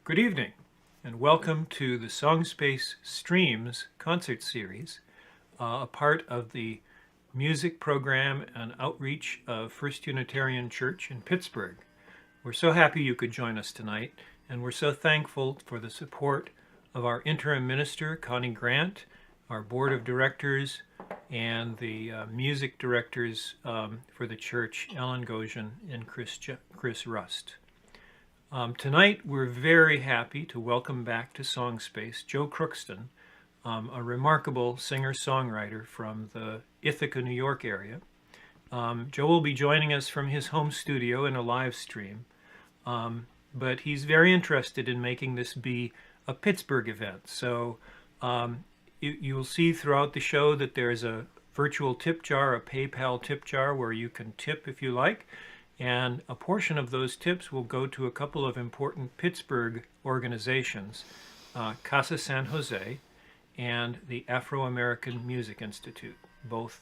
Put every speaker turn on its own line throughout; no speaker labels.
Good evening, and welcome to the SONGSPACE Streams concert series, a part of the music program and outreach of First Unitarian Church in Pittsburgh. We're so happy you could join us tonight, and we're so thankful for the support of our interim minister, Connie Grant, our board of directors, and the music directors for the church, Ellen Goshen and Chris Rust. Tonight, we're very happy to welcome back to SONGSPACE JOE-CROOKSTON, a remarkable singer-songwriter from the Ithaca, New York area. Joe will be joining us from his home studio in a live stream, but he's very interested in making this be a Pittsburgh event. So you'll see throughout the show that there's a virtual tip jar, a PayPal tip jar, where you can tip if you like. And a portion of those tips will go to a couple of important Pittsburgh organizations, Casa San Jose and the Afro-American Music Institute, both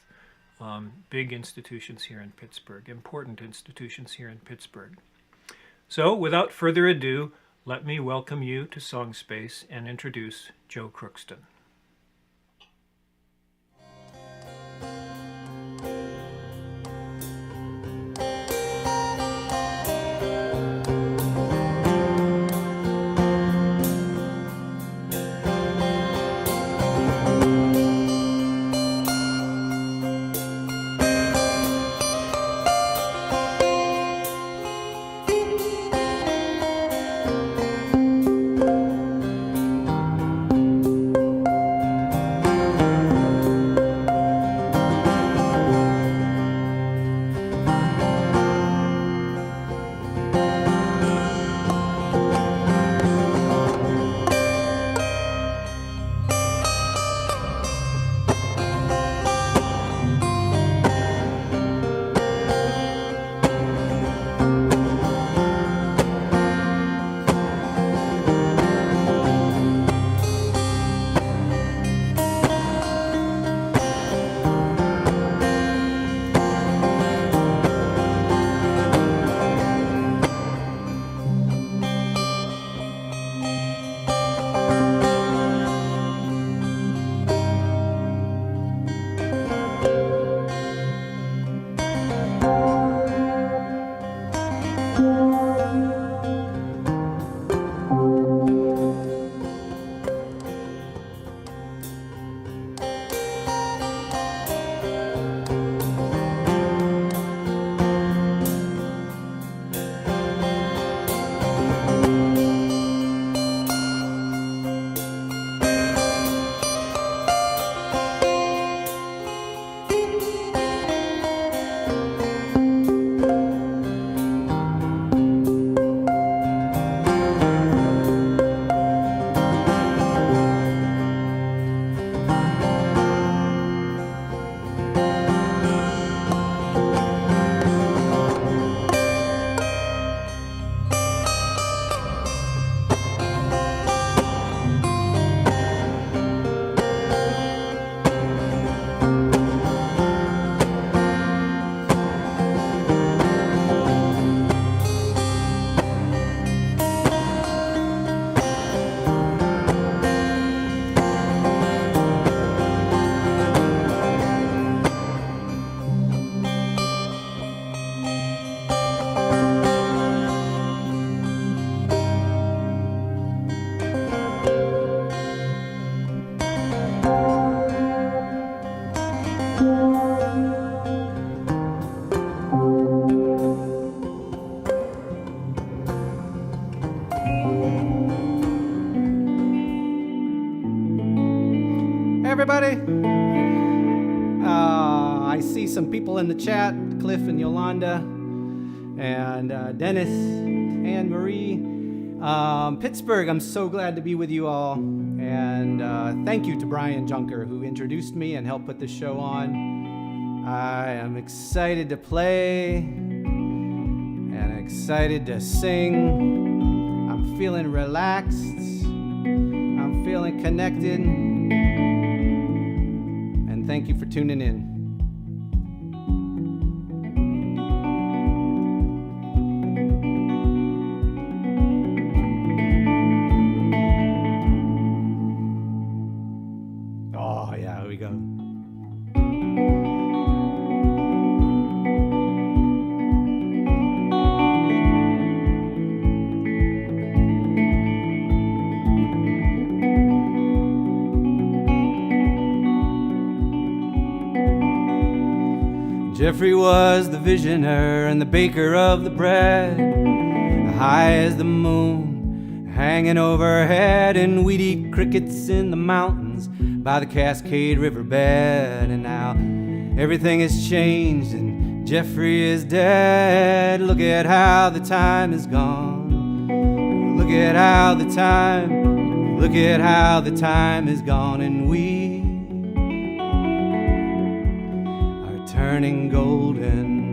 big institutions here in Pittsburgh, important institutions here in Pittsburgh. So without further ado, let me welcome you to SONGSPACE and introduce JOE-CROOKSTON.
everybody. I see some people in the chat, Cliff and Yolanda, and Dennis, Anne Marie. Pittsburgh, I'm so glad to be with you all. And thank you to Brian Junker, who introduced me and helped put this show on. I am excited to play and excited to sing. I'm feeling relaxed. I'm feeling connected. And thank you for tuning in. Oh, yeah, here we go. Jeffrey was the visioner and the baker of the bread, high as the moon, hanging overhead, and we'd eat crickets in the mountains by the Cascade Riverbed. And now everything has changed and Jeffrey is dead. Look at how the time is gone. Look at how the time, look at how the time is gone, and we turning golden.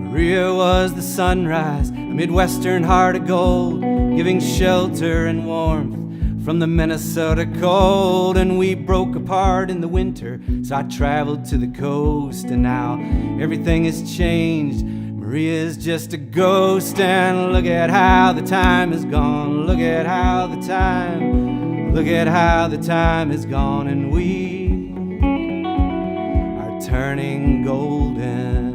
Maria was the sunrise, a Midwestern heart of gold, giving shelter and warmth from the Minnesota cold. And we broke apart in the winter, so I traveled to the coast. And now everything has changed. Maria's just a ghost. And look at how the time is gone. Look at how the time, look at how the time is gone, and we are turning golden.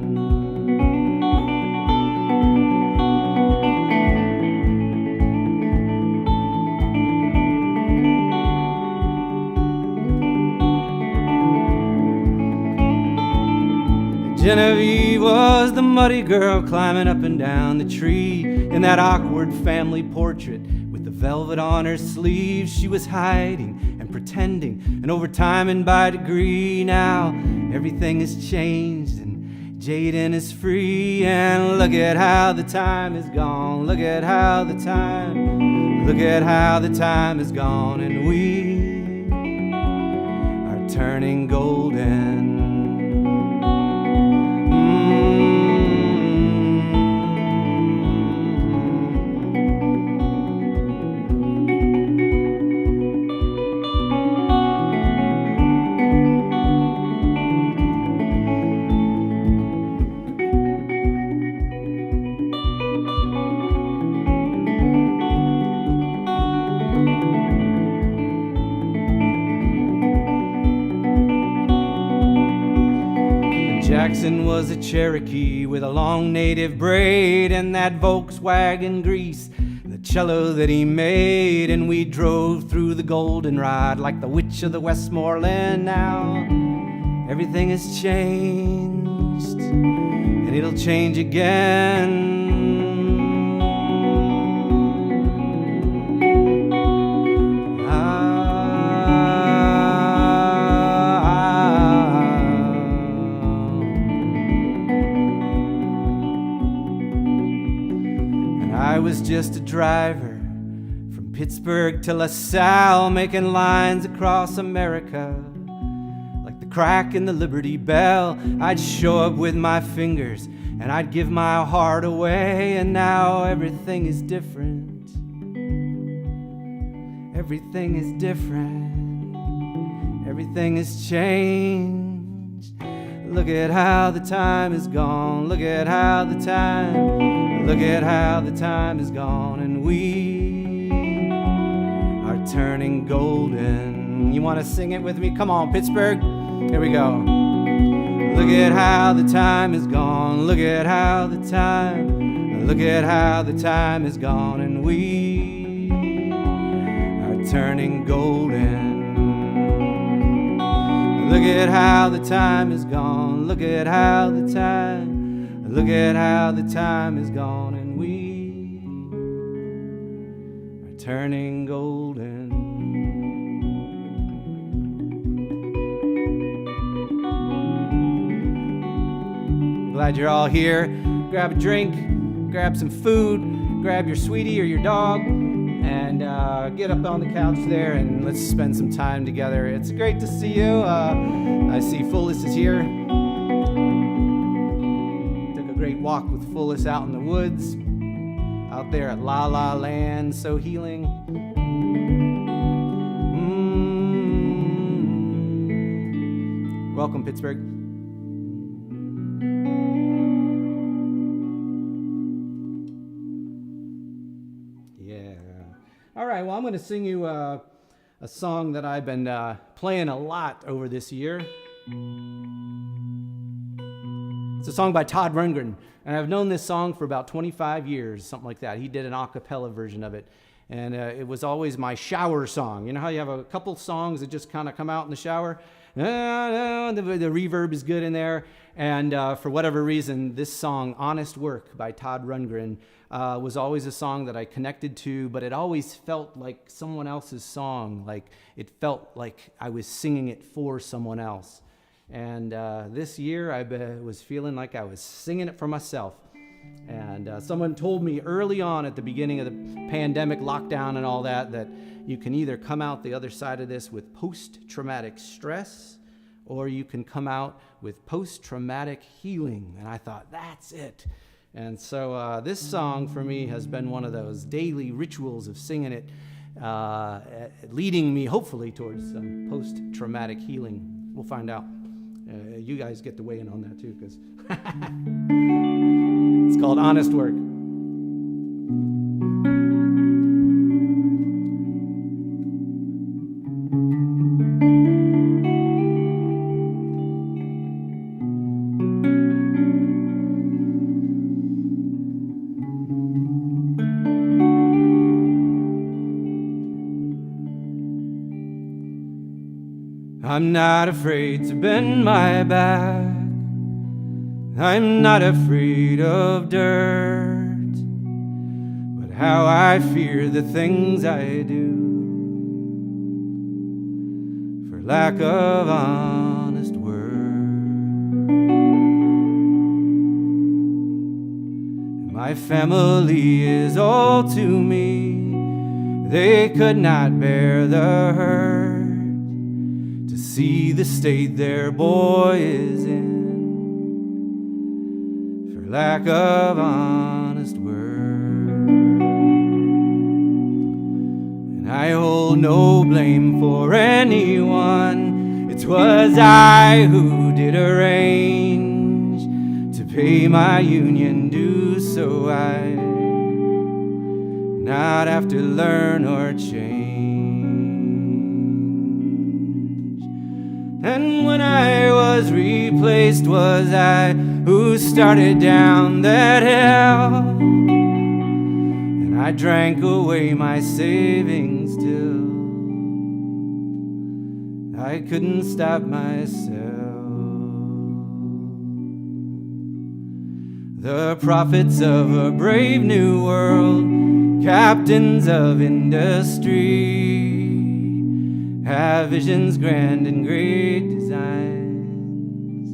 Genevieve was the muddy girl climbing up and down the tree in that awkward family portrait. Velvet on her sleeve, she was hiding and pretending, and over time and by degree, now everything has changed and Jaden is free. And look at how the time is gone. Look at how the time, look at how the time is gone, and we are turning golden. Jackson was a Cherokee with a long native braid and that Volkswagen grease, the cello that he made. And we drove through the goldenrod like the witch of the Westmoreland. Now everything has changed and it'll change again. I was just a driver from Pittsburgh to LaSalle, making lines across America like the crack in the Liberty Bell. I'd show up with my fingers and I'd give my heart away. And now everything is different. Everything is different. Everything has changed. Look at how the time is gone. Look at how the time, look at how the time is gone, and we are turning golden. You want to sing it with me? Come on, Pittsburgh. Here we go. Look at how the time is gone. Look at how the time, look at how the time is gone, and we are turning golden. Look at how the time is gone. Look at how the time, look at how the time is gone, and we are turning golden. Glad you're all here. Grab a drink, grab some food, grab your sweetie or your dog, and get up on the couch there and let's spend some time together. It's great to see you. I see Fullis is here. Took a great walk with Fullis out in the woods, out there at La La Land, so healing. Welcome, Pittsburgh. All right, well, I'm going to sing you a song that I've been playing a lot over this year. It's a song by Todd Rundgren, and I've known this song for about 25 years, something like that. He did an a cappella version of it, and it was always my shower song. You know how you have a couple songs that just kind of come out in the shower? The reverb is good in there, and for whatever reason, this song, Honest Work by Todd Rundgren, was always a song that I connected to, but it always felt like someone else's song. Like it felt like I was singing it for someone else. And this year I was feeling like I was singing it for myself. And someone told me early on at the beginning of the pandemic lockdown and all that, that you can either come out the other side of this with post-traumatic stress, or you can come out with post-traumatic healing. And I thought, that's it. And so this song for me has been one of those daily rituals of singing it, leading me hopefully towards some post-traumatic healing. We'll find out. You guys get to weigh in on that too, because it's called Honest Work. I'm not afraid to bend my back. I'm not afraid of dirt, but how I fear the things I do for lack of honest work. My family is all to me. They could not bear the hurt, see the state their boy is in for lack of honest work. And I hold no blame for anyone. It was I who did arrange to pay my union dues, so I not have to learn or change. And when I was replaced, was I who started down that hill? And I drank away my savings till I couldn't stop myself. The prophets of a brave new world, captains of industry, have visions grand and great designs,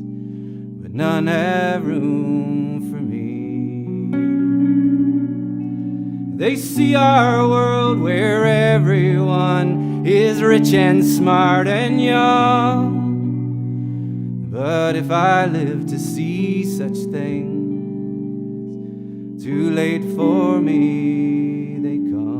but none have room for me. They see our world where everyone is rich and smart and young, but if I live to see such things, too late for me they come.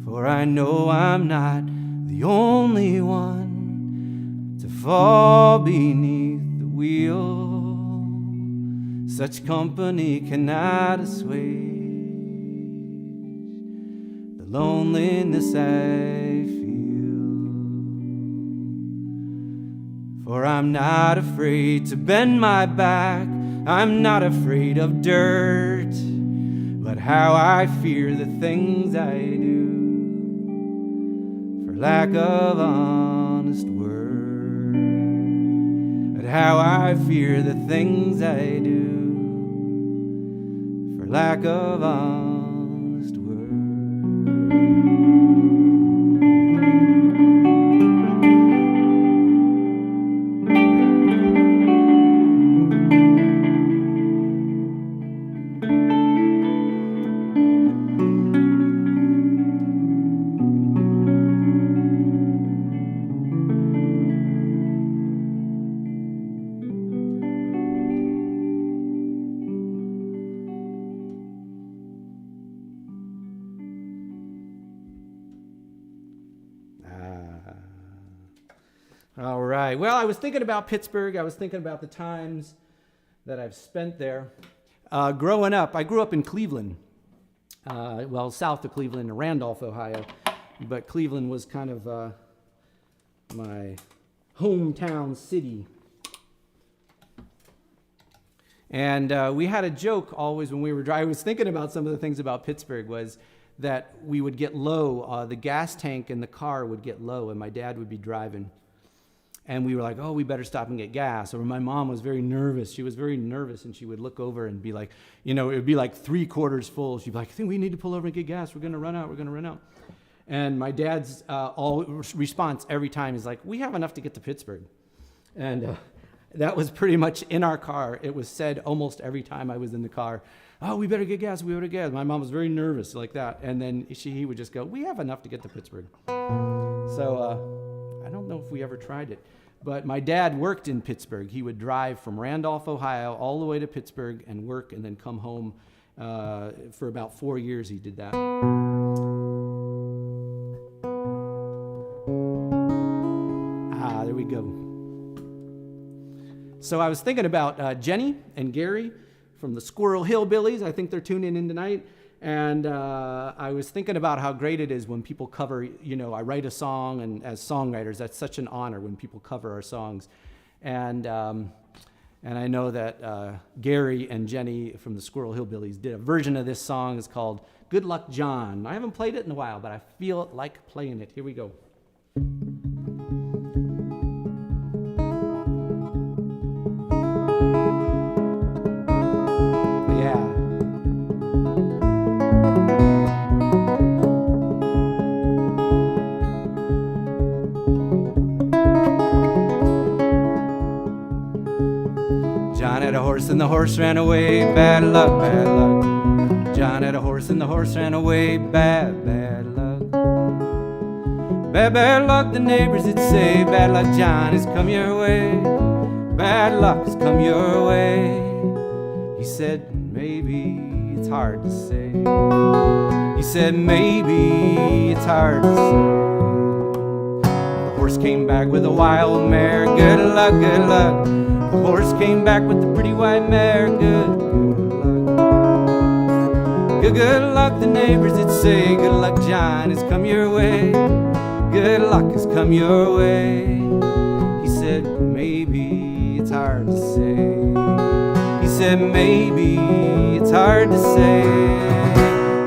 For I know I'm not the only one to fall beneath the wheel. Such company cannot assuage the loneliness I feel. For I'm not afraid to bend my back, I'm not afraid of dirt, but how I fear the things I do for lack of honest work. But how I fear the things I do for lack of honest All right. Well, I was thinking about Pittsburgh. I was thinking about the times that I've spent there. Growing up, I grew up in Cleveland. South of Cleveland, in Randolph, Ohio. But Cleveland was kind of my hometown city. And we had a joke always when we were driving. I was thinking about some of the things about Pittsburgh was that we would get low. The gas tank in the car would get low, and my dad would be driving. And we were like, oh, we better stop and get gas. Or my mom was very nervous. She was very nervous, and she would look over and be like, it would be like 3/4 full. She'd be like, I think we need to pull over and get gas. We're going to run out. And my dad's response every time is like, we have enough to get to Pittsburgh. And that was pretty much in our car. It was said almost every time I was in the car, oh, we better get gas. My mom was very nervous like that. And then he would just go, we have enough to get to Pittsburgh. So I don't know if we ever tried it. But my dad worked in Pittsburgh. He would drive from Randolph, Ohio, all the way to Pittsburgh and work and then come home. For about 4 years he did that. There we go. So I was thinking about Jenny and Gary from the Squirrel Hillbillies. I think they're tuning in tonight. And I was thinking about how great it is when people cover, I write a song, and as songwriters, that's such an honor when people cover our songs. And I know that Gary and Jenny from the Squirrel Hillbillies did a version of this song. It's called Good Luck John. I haven't played it in a while, but I feel like playing it. Here we go. And the horse ran away, bad luck, bad luck. John had a horse and the horse ran away, bad, bad luck. Bad, bad luck, the neighbors would say, bad luck, John, has come your way. Bad luck has come your way. He said, maybe it's hard to say. He said, maybe it's hard to say. The horse came back with a wild mare, good luck, good luck. The horse came back with the pretty white mare, good luck. Good luck, the neighbors would say, good luck, John, has come your way. Good luck has come your way. He said, maybe it's hard to say. He said, maybe it's hard to say.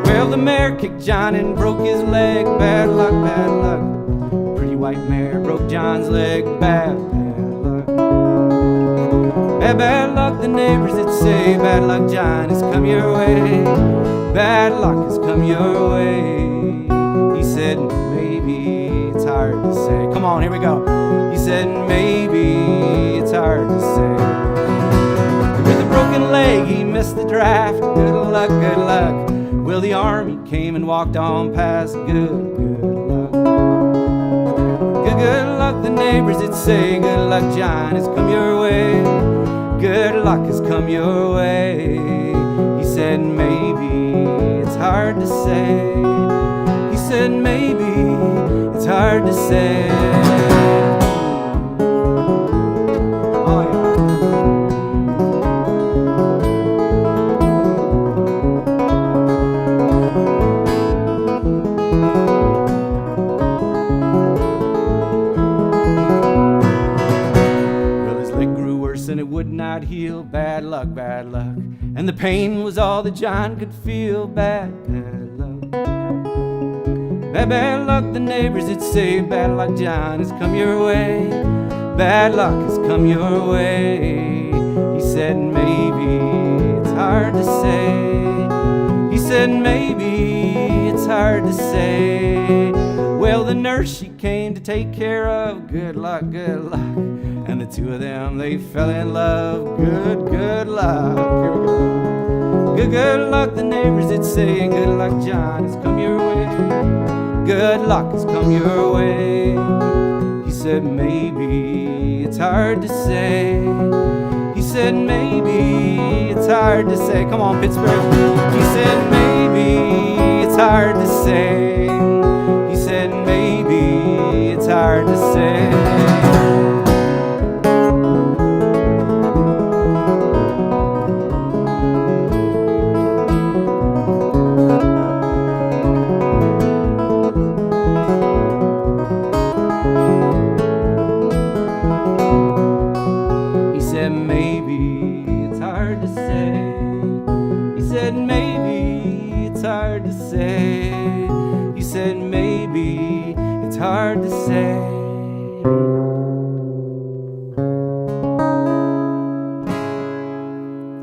Well, the mare kicked John and broke his leg, bad luck, bad luck. Pretty white mare broke John's leg, bad, bad luck. Bad, bad luck, the neighbors that say, bad luck, John, has come your way. Bad luck has come your way. He said, maybe it's hard to say. Come on, here we go. He said, maybe it's hard to say. With a broken leg, he missed the draft. Good luck, good luck. Well, the army came and walked on past. Good luck. Good luck, the neighbors that say, good luck, John, has come your way. Good luck has come your way. He said, maybe it's hard to say. He said, maybe it's hard to say. Oh, yeah. Well, his leg grew worse and it would not heal. Bad luck, bad luck. And the pain was all that John could feel. Bad, bad luck. Bad, bad luck, the neighbors that say, bad luck, John, has come your way. Bad luck has come your way. He said, maybe it's hard to say. He said, maybe it's hard to say. Well, the nurse, she came to take care of. Good luck, good luck. And the two of them, they fell in love. Good, good luck. Here we go. Good, good luck, the neighbors that say, good luck, John, has come your way. Good luck has come your way. He said, maybe it's hard to say. He said, maybe it's hard to say. Come on, Pittsburgh. He said, maybe it's hard to say. He said, maybe it's hard to say. say. You said maybe it's hard to say.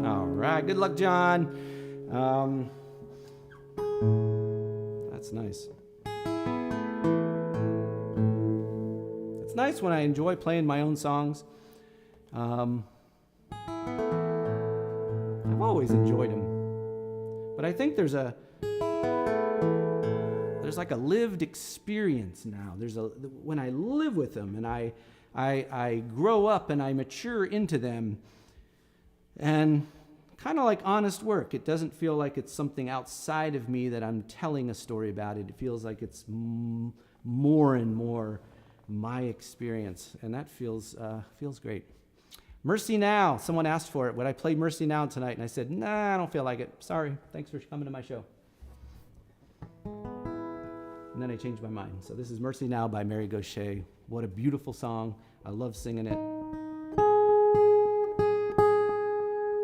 All right, good luck, John. That's nice. It's nice when I enjoy playing my own songs. I've always enjoyed them, but I think there's like a lived experience now. When I live with them and I grow up and I mature into them, and kind of like honest work, it doesn't feel like it's something outside of me that I'm telling a story about. It feels like it's more and more my experience, and that feels great. Mercy Now. Someone asked for it. Would I play Mercy Now tonight? And I said, nah, I don't feel like it. Sorry. Thanks for coming to my show. And then I changed my mind. So this is Mercy Now by Mary Gaucher. What a beautiful song. I love singing it.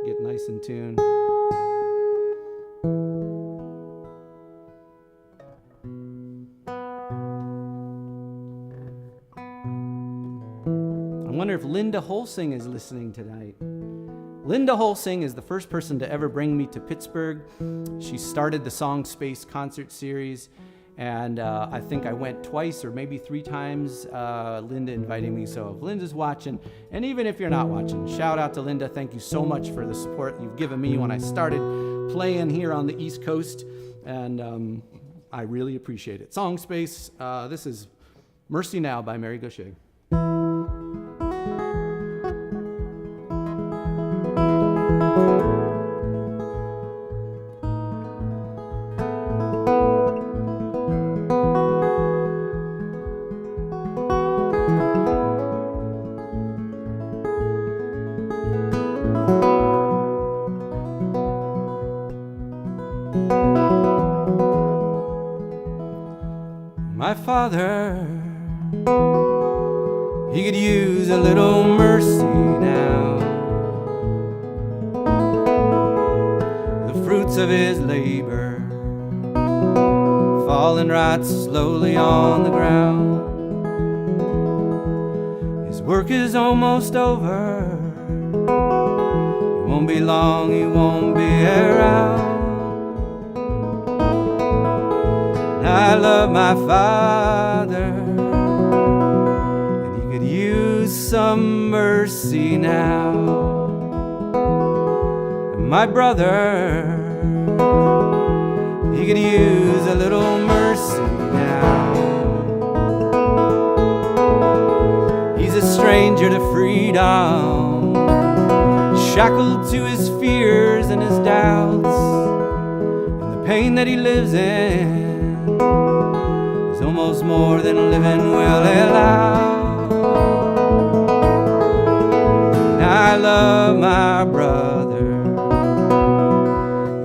Get nice in tune. I wonder if Linda Holsing is listening tonight. Linda Holsing is the first person to ever bring me to Pittsburgh. She started the SONGSPACE concert series, and I think I went twice or maybe 3 times. Linda invited me, so if Linda's watching, and even if you're not watching, shout out to Linda. Thank you so much for the support you've given me when I started playing here on the East Coast, and I really appreciate it. SONGSPACE, this is Mercy Now by Mary Gaucher. My father, he could use a little mercy now. The fruits of his labor falling right slowly on the ground. His work is almost over. It won't be long, he won't be around. I love my father, and he could use some mercy now. And my brother, he could use a little mercy now. He's a stranger to freedom, shackled to his fears and his doubts, and the pain that he lives in is almost more than living will allow. And I love my brother,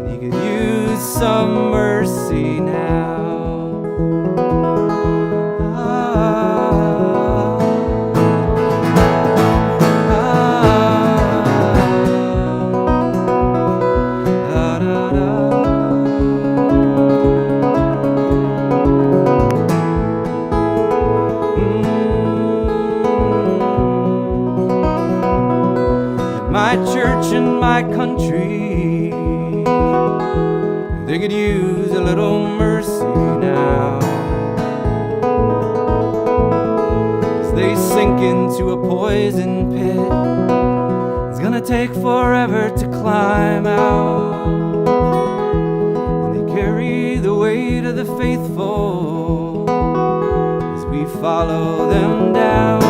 and he could use some mercy now. My church and my country, they could use a little mercy now. As they sink into a poison pit, it's gonna take forever to climb out. And they carry the weight of the faithful as we follow them down.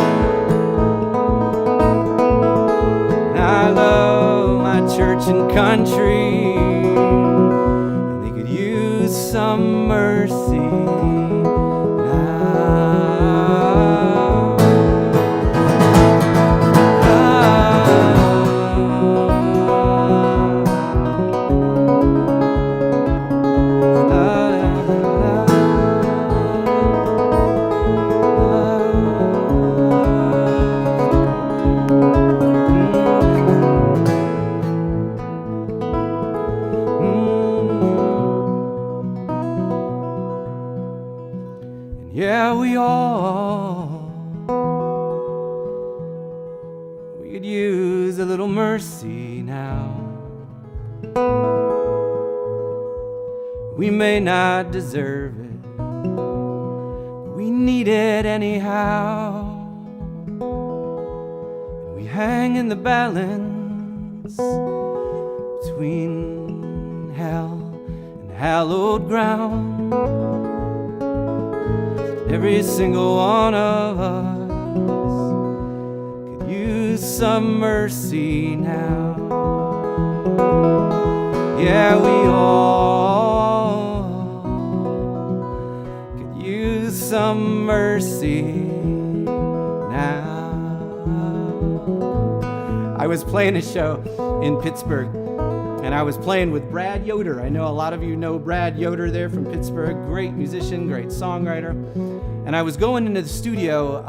I love my church and country, and they could use some mercy Yeah, we could use a little mercy now. We may not deserve it, but we need it anyhow. And we hang in the balance between hell and hallowed ground. Every single one of us could use some mercy now. Yeah, we all could use some mercy now. I was playing a show in Pittsburgh, and I was playing with Brad Yoder. I know a lot of you know Brad Yoder there from Pittsburgh. Great musician, great songwriter. And I was going into the studio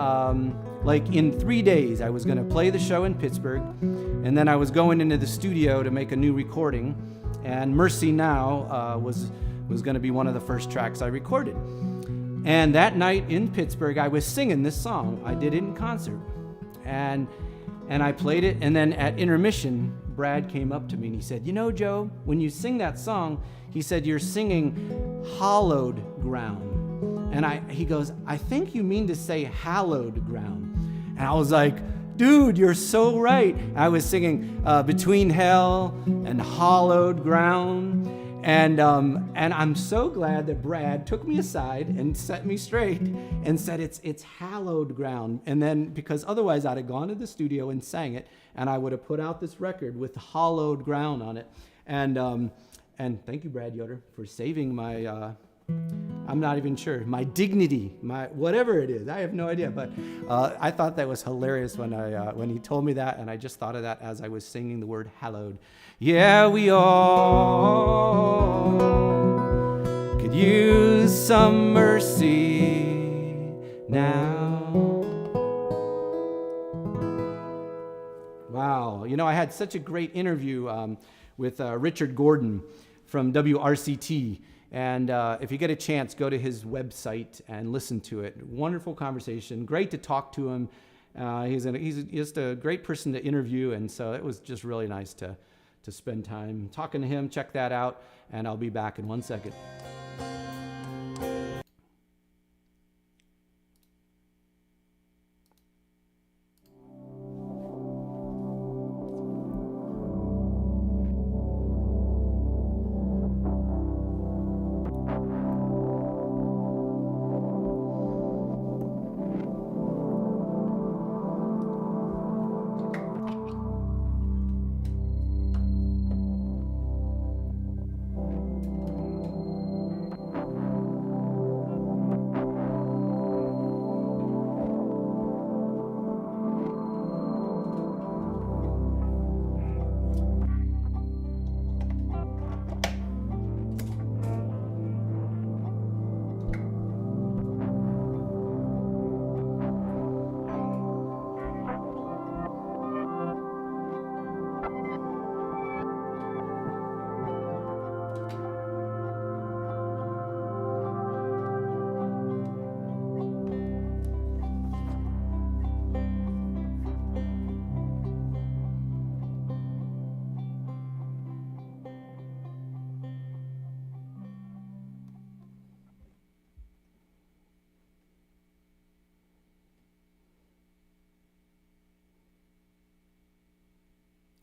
like in 3 days. I was going to play the show in Pittsburgh, and then I was going into the studio to make a new recording. And Mercy Now was going to be one of the first tracks I recorded. And that night in Pittsburgh, I was singing this song. I did it in concert. And I played it, and then at intermission, Brad came up to me and he said, "You know, Joe, when you sing that song," he said, "you're singing hallowed ground." And he goes, "I think you mean to say hallowed ground." And I was like, "Dude, you're so right." I was singing between hell and hallowed ground. And I'm so glad that Brad took me aside and set me straight and said it's hallowed ground. And then, because otherwise I'd have gone to the studio and sang it, and I would have put out this record with hallowed ground on it. And thank you, Brad Yoder, for saving my I'm not even sure, my dignity, my whatever it is. I have no idea, but I thought that was hilarious when he told me that, and I just thought of that as I was singing the word hallowed. Yeah, we all could use some mercy now. Wow, you know, I had such a great interview with Richard Gordon from WRCT. And if you get a chance, go to his website and listen to it. Wonderful conversation. Great to talk to him. He's just a great person to interview, and so it was just really nice to spend time talking to him. Check that out, and I'll be back in 1 second.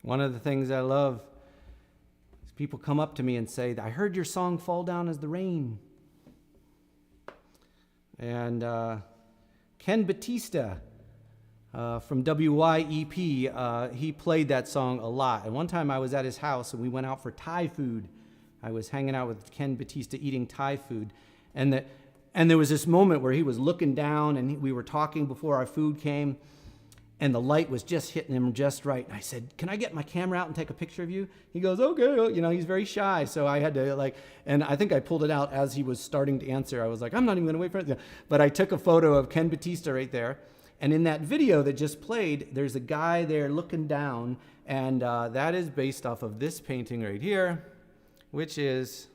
One of the things I love is people come up to me and say, "I heard your song Fall Down as the Rain." And Ken Batista from WYEP, he played that song a lot. And one time I was at his house and we went out for Thai food. I was hanging out with Ken Batista eating Thai food. And there was this moment where he was looking down and we were talking before our food came. And the light was just hitting him just right. And I said, "Can I get my camera out and take a picture of you?" He goes, "Okay." You know, he's very shy. So I had to and I think I pulled it out as he was starting to answer. I was like, "I'm not even going to wait for it." But I took a photo of Ken Batista right there. And in that video that just played, there's a guy there looking down. And that is based off of this painting right here, which is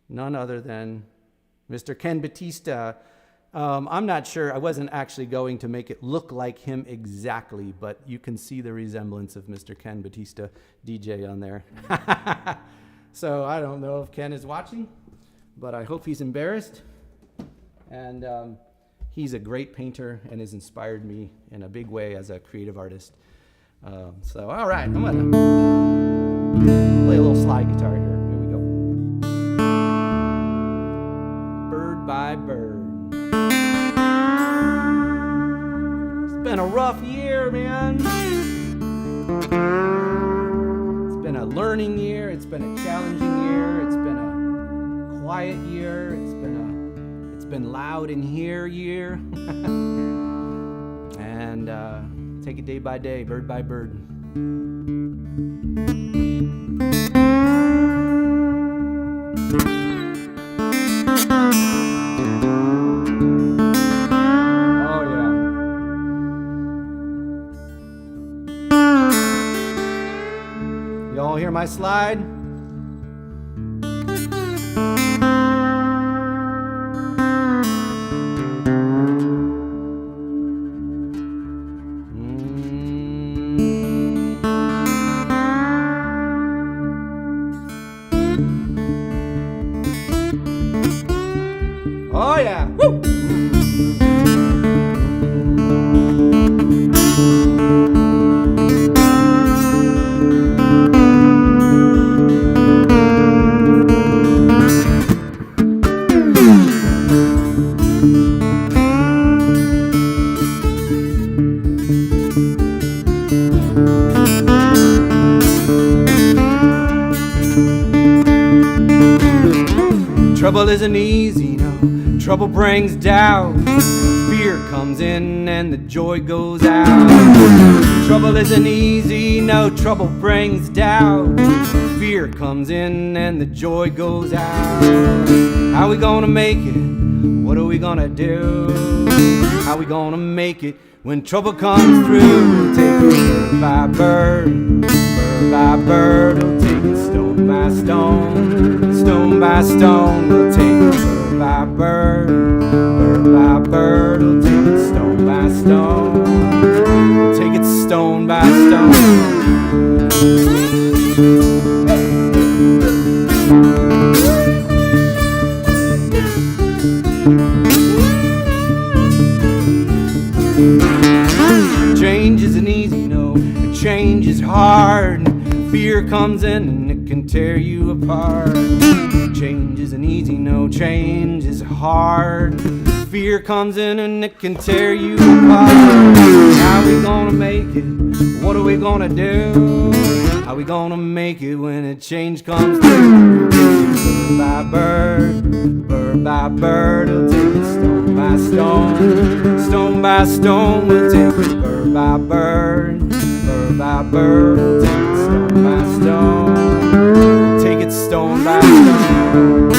none other than Mr. Ken Batista. I'm not sure. I wasn't actually going to make it look like him exactly, but you can see the resemblance of Mr. Ken Batista, DJ, on there. So I don't know if Ken is watching, but I hope he's embarrassed. And he's a great painter and has inspired me in a big way as a creative artist. So, all right, I'm going to play a little slide guitar here. Here we go. Bird by bird. It's been a rough year, man. It's been a learning year. It's been a challenging year. It's been a quiet year. It's been loud in here year. And take it day by day, bird by bird. Oh yeah. Y'all hear my slide? Oh yeah. Woo! Trouble isn't easy, no. Trouble brings doubt. Fear comes in and the joy goes out. Trouble isn't easy, no. Trouble brings doubt. Fear comes in and the joy goes out. How we gonna make it? What are we gonna do? How we gonna make it when trouble comes through? We'll take it bird by bird, bird by bird. We'll take it stone by stone, stone by stone. We'll take it bird by bird, bird by bird. We'll take it stone by stone. We'll take it stone by stone. Change isn't easy, no. Change is hard. Fear comes in and it can tear you apart. Change isn't easy, no. Change is hard. Fear comes in and it can tear you apart. How we gonna make it? What are we gonna do? How we gonna make it when a change comes through? Bird by bird, bird by bird. We'll take it stone by stone, stone by stone. We'll take it bird by bird, bird by bird. We'll take it stone by stone. We'll take it stone by stone.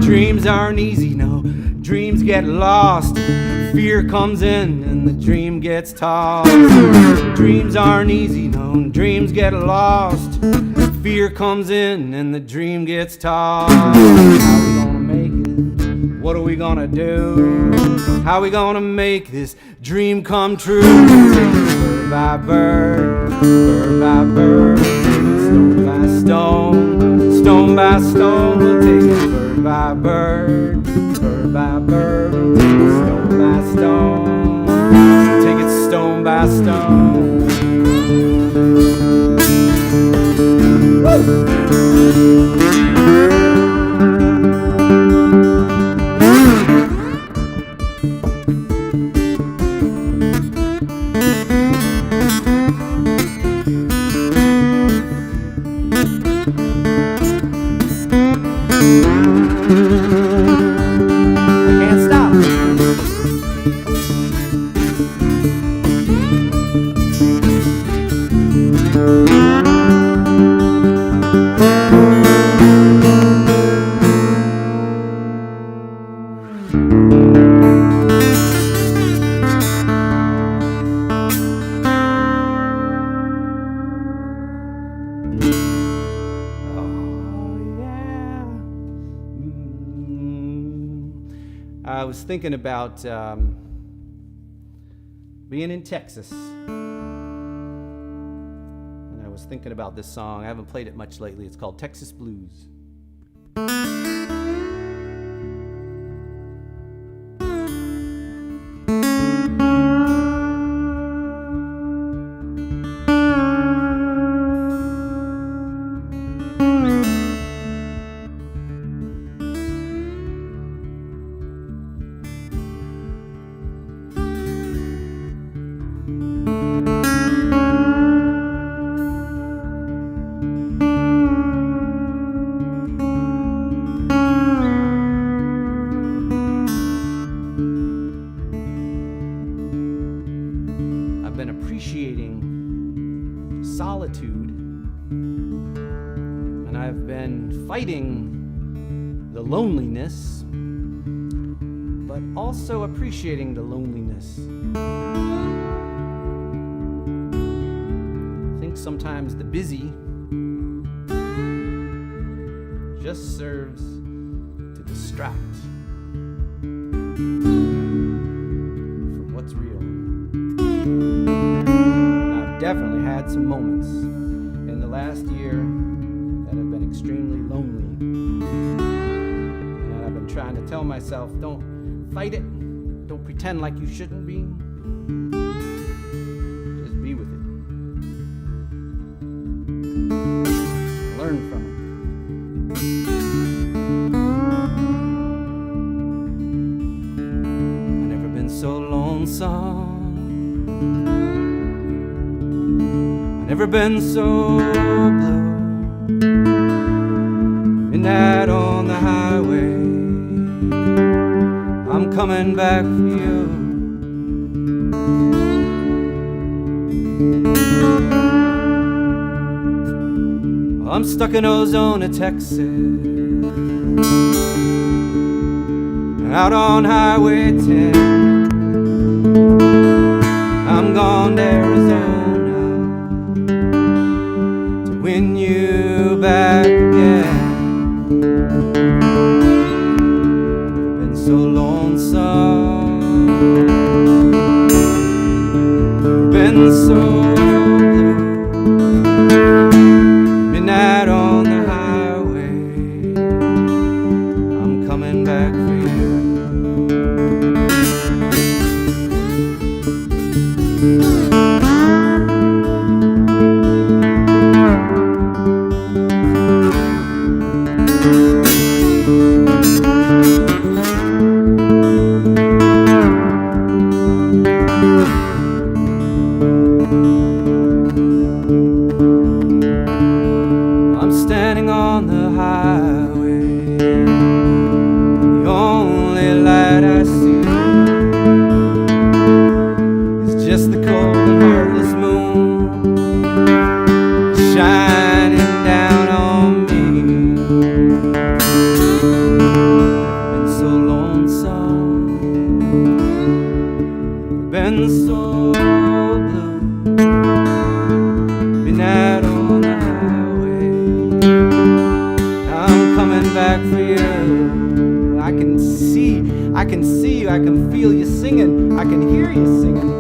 Dreams aren't easy, no. Dreams get lost. Fear comes in and the dream gets tossed. Dreams aren't easy, no. Dreams get lost. Fear comes in and the dream gets tossed. How we gonna make it? What are we gonna do? How we gonna make this dream come true? Bird by bird, bird by bird. Stone by stone, stone by stone. We'll take it bird by bird, bird by bird. Stone by stone, take it stone by stone. Woo! Can't stop. I was thinking about being in Texas, and I was thinking about this song. I haven't played it much lately. It's called Texas Blues. Appreciating solitude, and I've been fighting the loneliness, but also appreciating the loneliness. I think sometimes the busy just serves to distract from what's real. Definitely had some moments in the last year that have been extremely lonely. And I've been trying to tell myself, don't fight it. Don't pretend like you shouldn't be. Just be with it. Learn from it. I've never been so lonesome. Never been so blue. Midnight on the highway. I'm coming back for you. I'm stuck in Ozona, Texas, out on Highway 10. I'm gone to Arizona win you back again. Never been so lonesome. Never been so blue. Midnight on the highway. I'm coming back for you. I can feel you singing. I can hear you singing.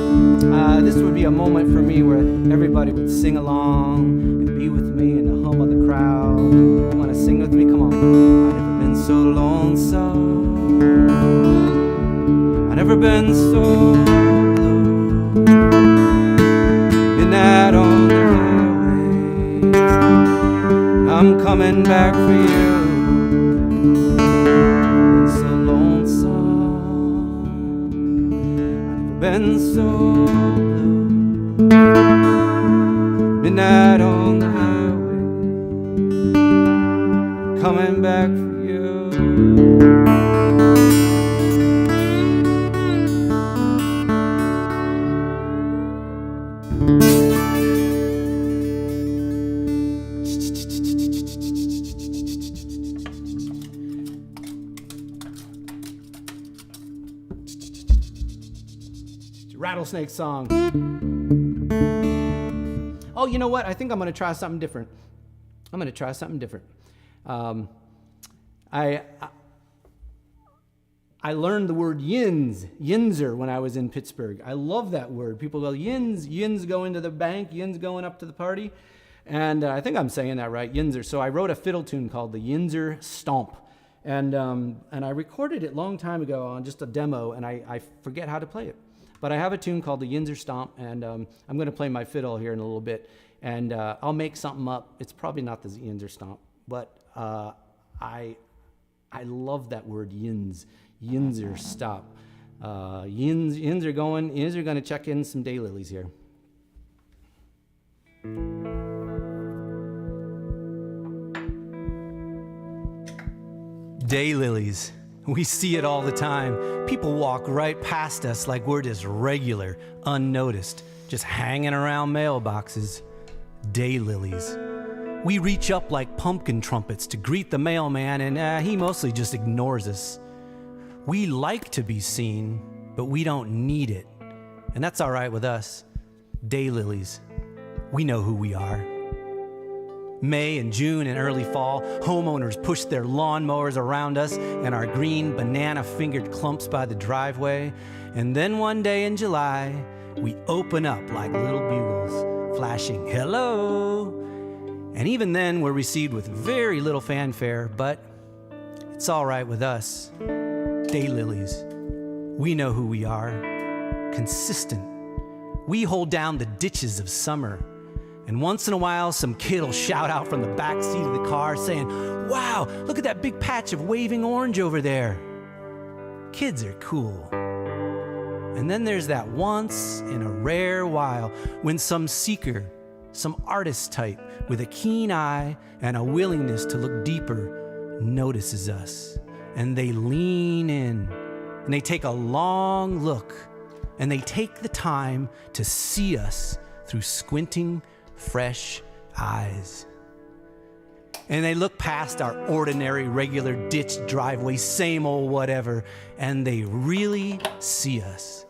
This would be a moment for me where everybody would sing along and be with me in the hum of the crowd. You want to sing with me? Come on. I've never been so lonesome. I've never been so blue. Midnight on the highway. I'm coming back for you. Been so blue. Midnight on the highway. coming back for you. Rattlesnake song. Oh, you know what? I think I'm going to try something different. I learned the word yinzer when I was in Pittsburgh. I love that word. People go, yins going to the bank, yins going up to the party. And I think I'm saying that right, yinzer. So I wrote a fiddle tune called the Yinzer Stomp. And I recorded it a long time ago on just a demo, and I forget how to play it. But I have a tune called the Yinzer Stomp, and I'm going to play my fiddle here in a little bit. And I'll make something up. It's probably not the Yinzer Stomp, but I love that word, Yinzer Stomp. Yins are going to check in some daylilies here. Daylilies. We see it all the time. People walk right past us like we're just regular, unnoticed, just hanging around mailboxes. Daylilies. We reach up like pumpkin trumpets to greet the mailman, and he mostly just ignores us. We like to be seen, but we don't need it. And that's all right with us. Daylilies. We know who we are. May and June and early fall, homeowners push their lawnmowers around us and our green banana-fingered clumps by the driveway. And then one day in July, we open up like little bugles, flashing hello. And even then, we're received with very little fanfare, but it's all right with us. Daylilies. We know who we are. Consistent. We hold down the ditches of summer. And once in a while, some kid will shout out from the back seat of the car saying, "Wow, look at that big patch of waving orange over there." Kids are cool. And then there's that once in a rare while when some seeker, some artist type with a keen eye and a willingness to look deeper notices us. And they lean in and they take a long look and they take the time to see us through squinting, fresh eyes. And they look past our ordinary, regular ditch driveway, same old whatever, and they really see us.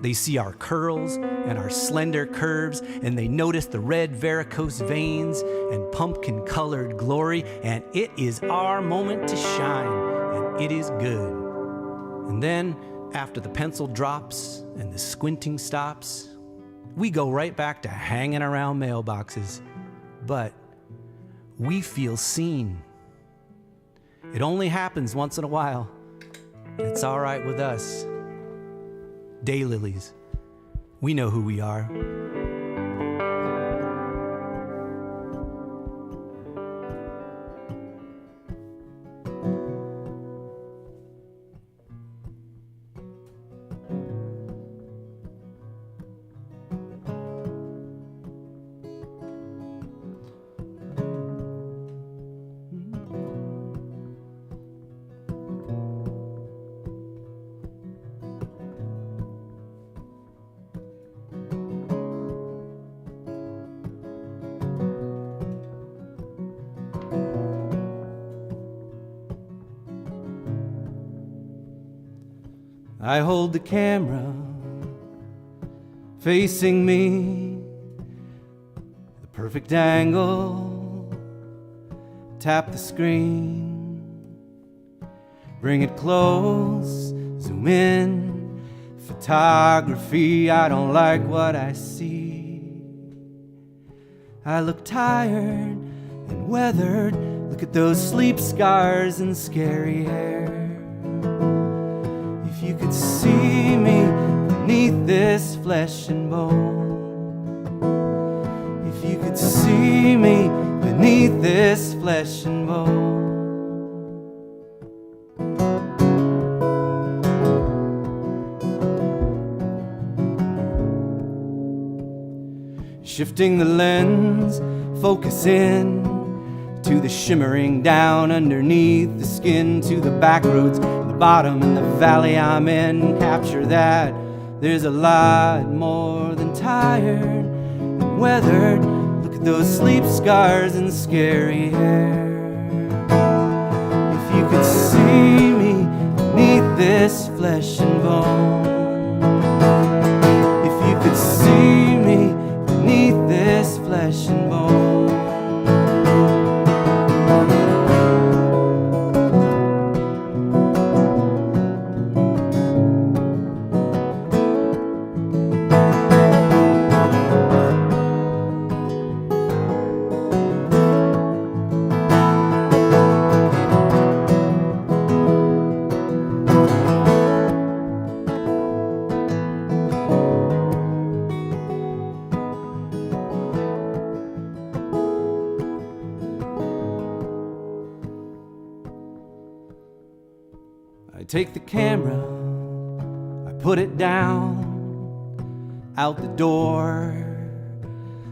They see our curls and our slender curves, and they notice the red varicose veins and pumpkin-colored glory, and it is our moment to shine, and it is good. And then, after the pencil drops and the squinting stops, we go right back to hanging around mailboxes, but we feel seen. It only happens once in a while. It's all right with us. Daylilies. We know who we are. I hold the camera facing me, the perfect angle, tap the screen, bring it close, zoom in, photography, I don't like what I see. I look tired and weathered, look at those sleep scars and scary hair. If you could see me beneath this flesh and bone, if you could see me beneath this flesh and bone. Shifting the lens, focus in, to the shimmering down underneath the skin, to the back roads, the bottom and the valley I'm in. Capture that. There's a lot more than tired and weathered. Look at those sleep scars and scary hair. If you could see me beneath this flesh and bone, if you could see me beneath this flesh and bone. I take the camera, I put it down, out the door,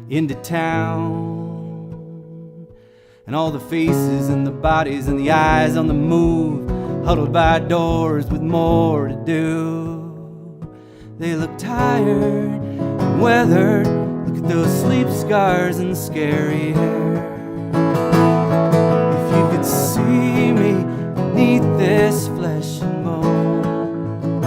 into town. And all the faces and the bodies and the eyes on the move, huddled by doors with more to do. They look tired and weathered. Look at those sleep scars and scary hair. If you could see me beneath this flesh and bone,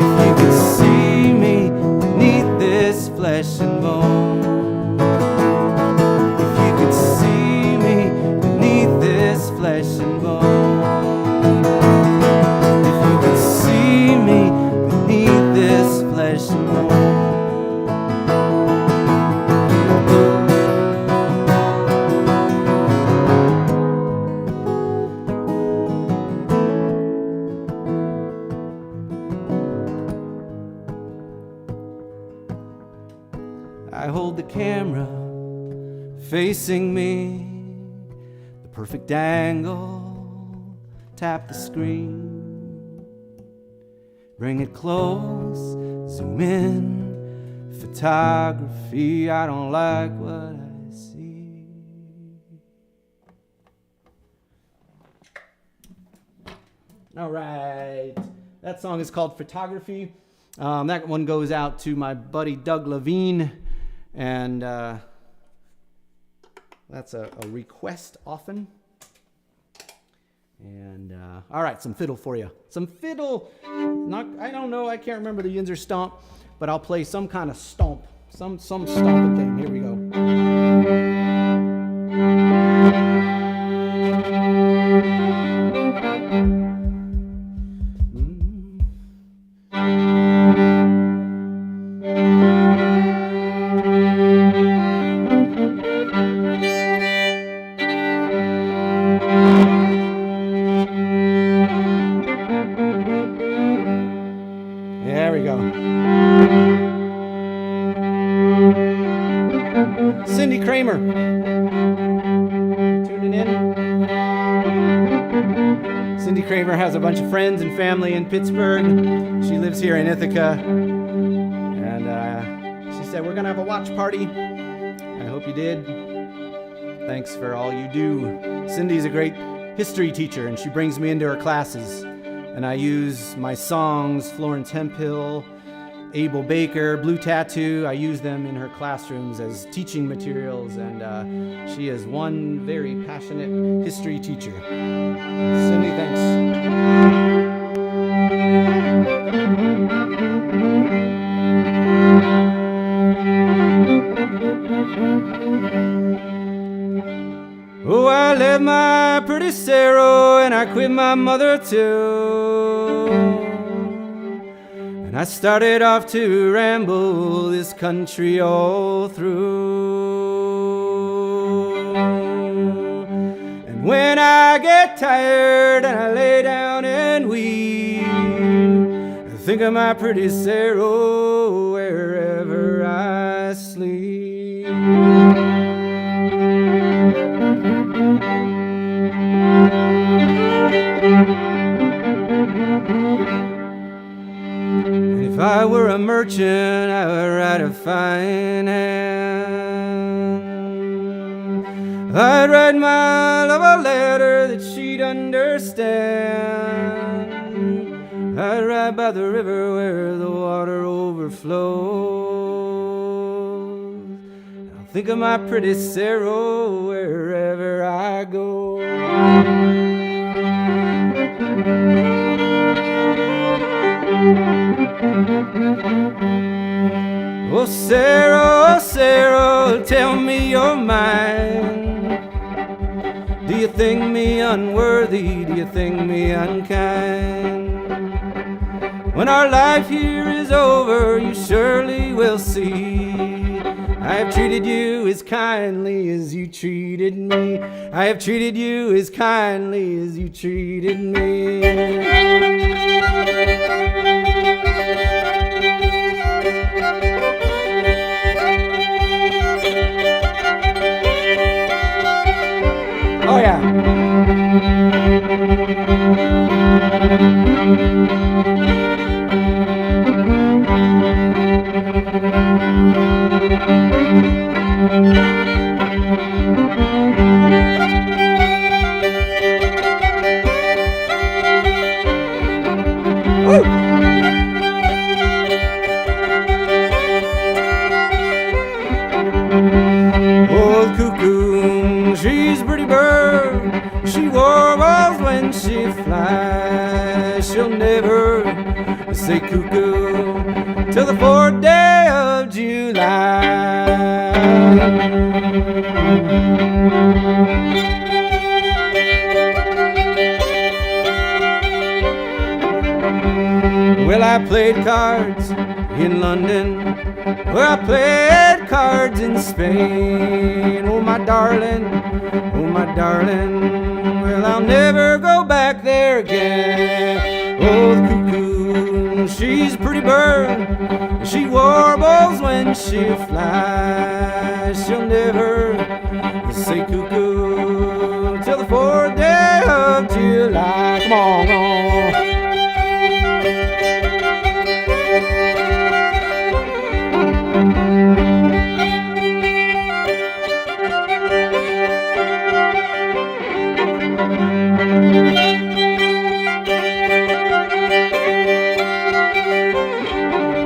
if you could see me beneath this flesh and bone, if you could see me beneath this flesh and bone, if you could see me beneath this flesh and bone. I hold the camera facing me, the perfect angle, tap the screen, bring it close, zoom in, photography, I don't like what I see. All right, that song is called Photography. That one goes out to my buddy Doug Levine. And that's a request often. And all right, some fiddle for you. Some fiddle. I don't know. I can't remember the Yinzer stomp, but I'll play some kind of stomp. Some stomping thing. Here we go. There we go. Cindy Kramer. Tuning in. Cindy Kramer has a bunch of friends and family in Pittsburgh. She lives here in Ithaca. And she said, we're going to have a watch party. I hope you did. Thanks for all you do. Cindy's a great history teacher, and she brings me into her classes. And I use my songs, Florence Hemphill, Abel Baker, Blue Tattoo. I use them in her classrooms as teaching materials, and she is one very passionate history teacher. Cindy, thanks. Oh, I left my pretty Sarah and I quit my mother too. And I started off to ramble this country all through. And when I get tired and I lay down and weep, I think of my pretty Sarah wherever I sleep. And if I were a merchant, I would write a fine hand. I'd write my love a letter that she'd understand. I'd ride by the river where the water overflows. I'll think of my pretty Sarah wherever I go. Oh Sarah, tell me you're mine. Do you think me unworthy? Do you think me unkind? When our life here is over, you surely will see I have treated you as kindly as you treated me. I have treated you as kindly as you treated me. Oh yeah. Woo! Old cuckoo, she's a pretty bird. She warbles when she flies. She'll never say cuckoo till the 4th day of July. Well, I played cards in London, where I played cards in Spain. Oh my darling, well I'll never go back there again. Oh the cuckoo, she's a pretty bird. She warbles when she flies. She'll never say cuckoo till the 4th day of July. Come on, come on.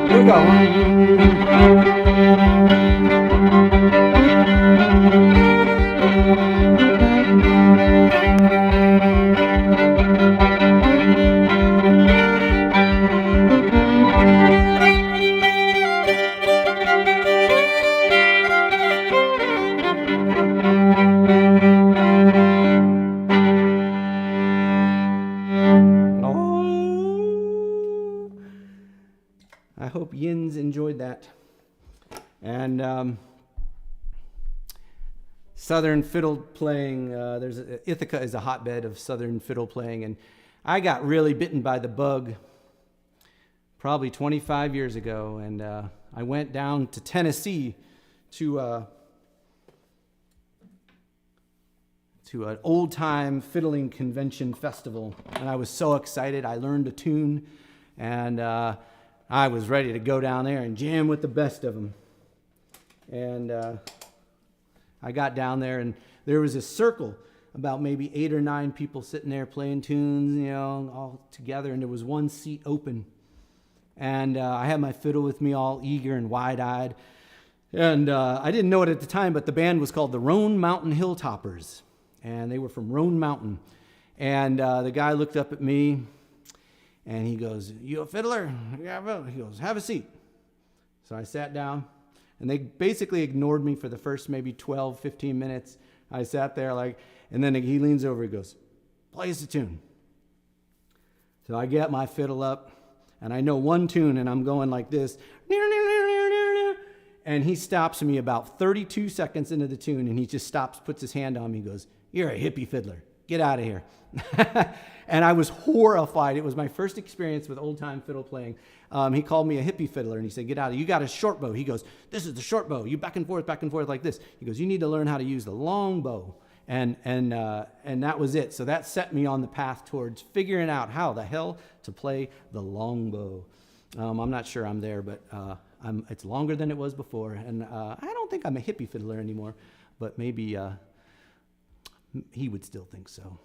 Here we go. I hope Yins enjoyed that. And Southern fiddle playing, Ithaca is a hotbed of Southern fiddle playing, and I got really bitten by the bug probably 25 years ago, and I went down to Tennessee to an old-time fiddling convention festival, and I was so excited. I learned a tune, and I was ready to go down there and jam with the best of them. And I got down there, and there was a circle, about maybe 8 or 9 people sitting there playing tunes, you know, all together, and there was one seat open. And I had my fiddle with me, all eager and wide-eyed. And I didn't know it at the time, but the band was called the Roan Mountain Hilltoppers, and they were from Roan Mountain. And the guy looked up at me, and he goes, "You a fiddler?" Yeah, he goes, "Have a seat." So I sat down, and they basically ignored me for the first maybe 12, 15 minutes. I sat there and then he leans over, he goes, "Play us a tune." So I get my fiddle up, and I know one tune, and I'm going like this. And he stops me about 32 seconds into the tune, and he just stops, puts his hand on me, he goes, "You're a hippie fiddler. Get out of here." And I was horrified. It was my first experience with old-time fiddle playing. He called me a hippie fiddler, and he said, "Get out of here. You got a short bow." He goes, "This is the short bow. You back and forth like this." He goes, "You need to learn how to use the long bow." And that was it. So that set me on the path towards figuring out how the hell to play the long bow. I'm not sure I'm there, but it's longer than it was before. And I don't think I'm a hippie fiddler anymore, but maybe he would still think so.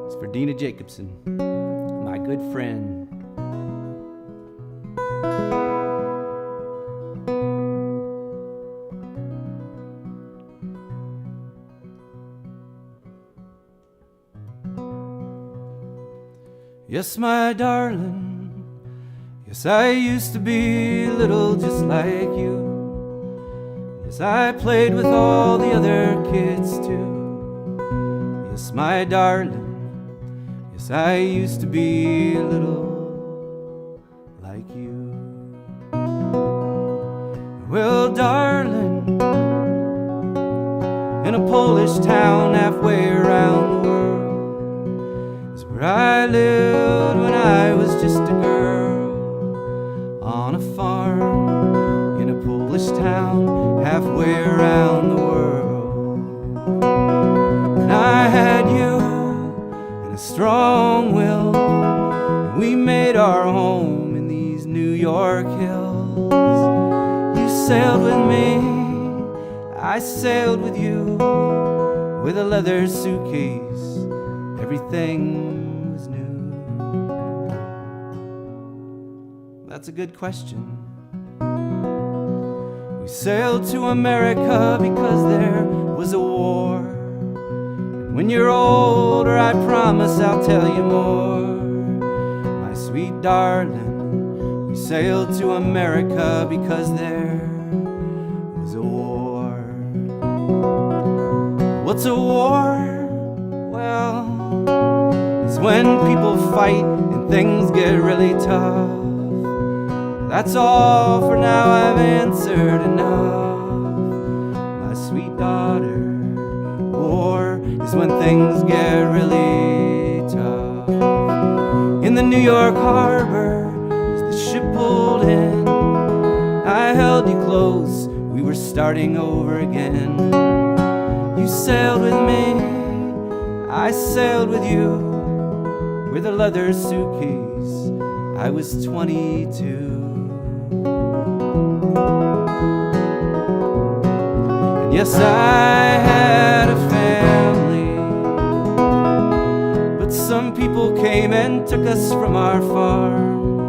It's for Dina Jacobson, my good friend. Yes, my darling, yes, I used to be little just like you. Yes, I played with all the other kids too. Yes, my darling, yes, I used to be little like you. Well, darling, in a Polish town halfway around the world is where I lived when I was just a girl, on a farm in a Polish town halfway around the world. And I had you and a strong will, and we made our home in these New York hills. You sailed with me, I sailed with you, with a leather suitcase, everything was new. That's a good question. We sailed to America because there was a war. And when you're older, I promise I'll tell you more. My sweet darling, we sailed to America because there was a war. What's a war? Well, it's when people fight and things get really tough. That's all for now, I've answered enough. My sweet daughter, war is when things get really tough. In the New York harbor, as the ship pulled in, I held you close, we were starting over again. You sailed with me, I sailed with you, with a leather suitcase, I was 22. And yes, I had a family, but some people came and took us from our farm.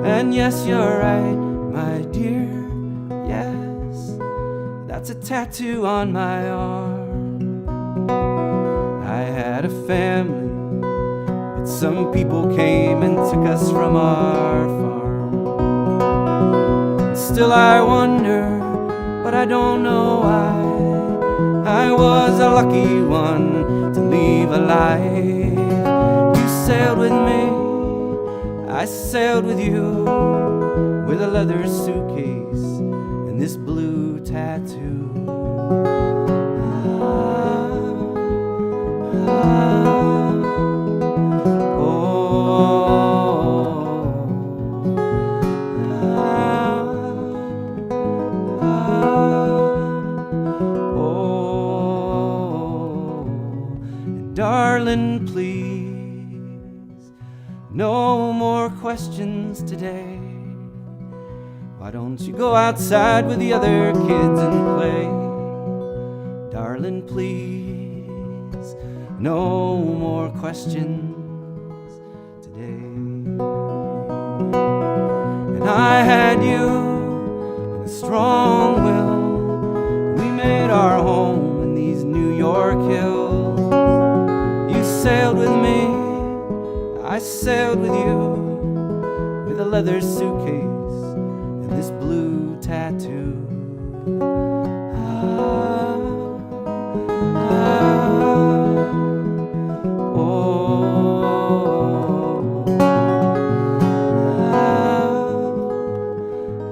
And yes, you're right, my dear, yes, that's a tattoo on my arm. I had a family, but some people came and took us from our farm. Still I wonder, but I don't know why I was a lucky one to leave alive. You sailed with me, I sailed with you, with a leather suitcase and this blue tattoo. Darling, please, no more questions today. Why don't you go outside with the other kids and play? Darling, please, no more questions today. And I had you and a strong will. We made our home in these New York hills. Sailed with me, I sailed with you, with a leather suitcase and this blue tattoo. Ah, ah, oh, ah,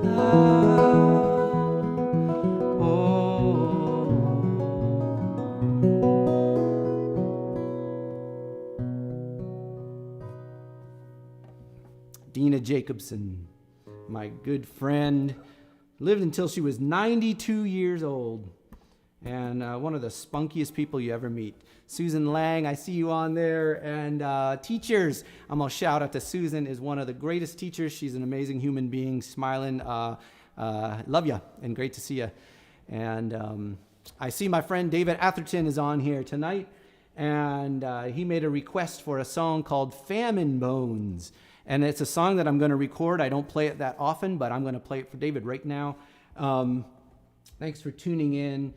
ah, oh. Dina Jacobson, my good friend, lived until she was 92 years old, and one of the spunkiest people you ever meet. Susan Lang, I see you on there, and teachers, I'm going to shout out to Susan, is one of the greatest teachers. She's an amazing human being, smiling. Love you, and great to see you. And I see my friend David Atherton is on here tonight, and he made a request for a song called Famine Bones. And it's a song that I'm going to record. I don't play it that often, but I'm going to play it for David right now. Thanks for tuning in.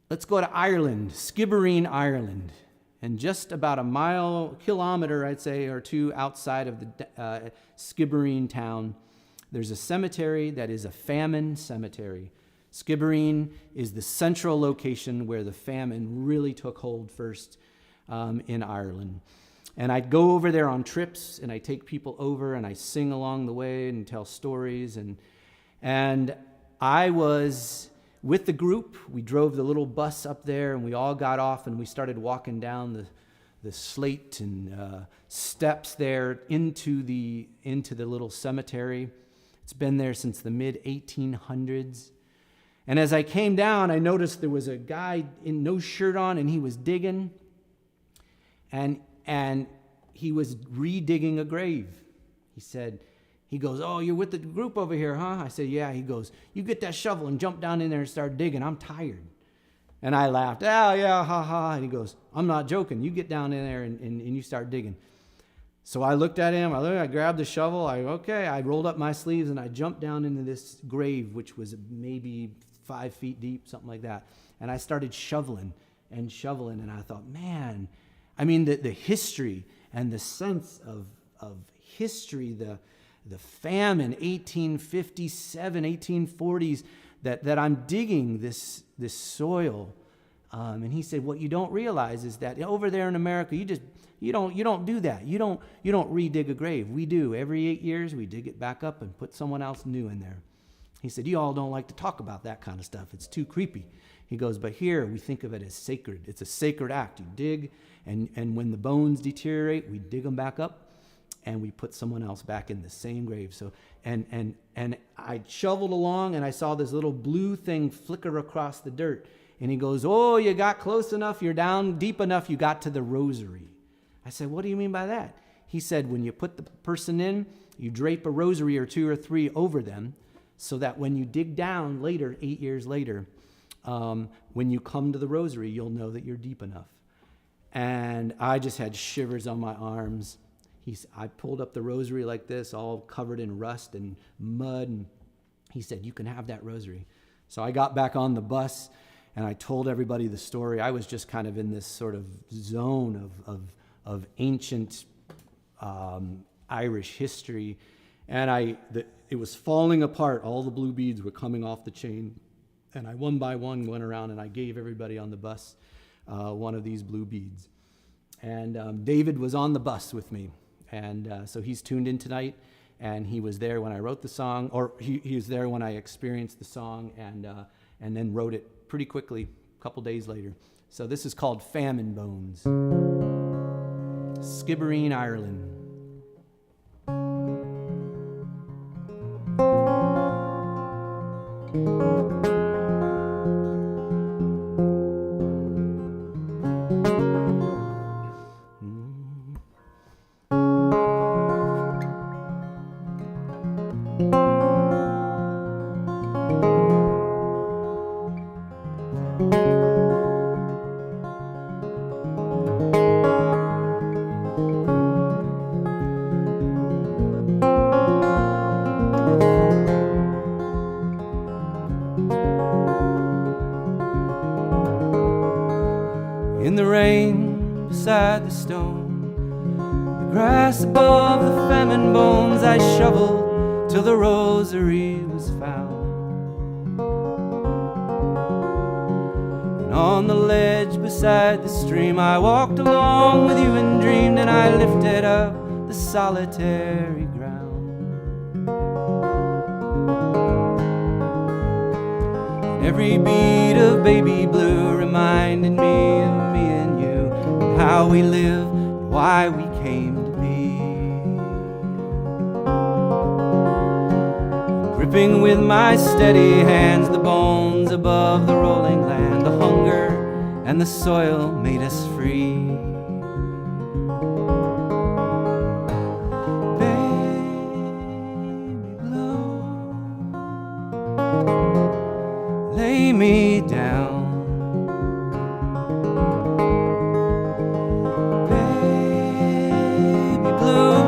Let's go to Ireland, Skibbereen, Ireland. And just about a kilometer, I'd say, or two outside of the Skibbereen town, there's a cemetery that is a famine cemetery. Skibbereen is the central location where the famine really took hold first in Ireland. And I'd go over there on trips, and I take people over, and I sing along the way and tell stories. And I was with the group. We drove the little bus up there, and we all got off, and we started walking down the slate and steps there into the little cemetery. It's been there since the mid-1800s. And as I came down, I noticed there was a guy in no shirt on, and he was digging. And he was redigging a grave. He goes, "Oh, you're with the group over here, huh?" I said, "Yeah." He goes, "You get that shovel and jump down in there and start digging. I'm tired." And I laughed. "Oh, yeah, ha, ha." And he goes, "I'm not joking. You get down in there and you start digging." So I looked at him. I grabbed the shovel. I rolled up my sleeves and I jumped down into this grave, which was maybe 5 feet deep, something like that. And I started shoveling. And I thought, man, I mean, the history and the sense of history, the famine, 1857, 1840s, that I'm digging this soil. And he said, what you don't realize is that over there in America, you don't do that. You don't redig a grave. We do. Every 8 years, we dig it back up and put someone else new in there. He said, you all don't like to talk about that kind of stuff. It's too creepy. He goes, but here we think of it as sacred. It's a sacred act. You dig, and when the bones deteriorate, we dig them back up, and we put someone else back in the same grave. So, and I shoveled along, and I saw this little blue thing flicker across the dirt. And he goes, oh, you got close enough. You're down deep enough. You got to the rosary. I said, what do you mean by that? He said, when you put the person in, you drape a rosary or 2 or 3 over them, so that when you dig down later, 8 years later, when you come to the rosary, you'll know that you're deep enough. And I just had shivers on my arms. I pulled up the rosary like this, all covered in rust and mud. And he said, you can have that rosary. So I got back on the bus and I told everybody the story. I was just kind of in this sort of zone of ancient Irish history. And it was falling apart. All the blue beads were coming off the chain. And I one by one went around and I gave everybody on the bus one of these blue beads. And David was on the bus with me. And so he's tuned in tonight. And he was there when I wrote the song, or he was there when I experienced the song and then wrote it pretty quickly a couple days later. So this is called Famine Bones. Skibbereen, Ireland. In the rain beside the stone, the grass above the famine bones I shoveled till the rosary was found. And on the ledge beside the stream I walked along with you and dreamed, and I lifted up the solitary ground. And every beat of baby blue reminded me of me and you, and how we live and why we came to be. Gripping with my steady hands the bones above the rolling land, the hunger and the soil made us free. Baby blue, lay me down. Baby blue,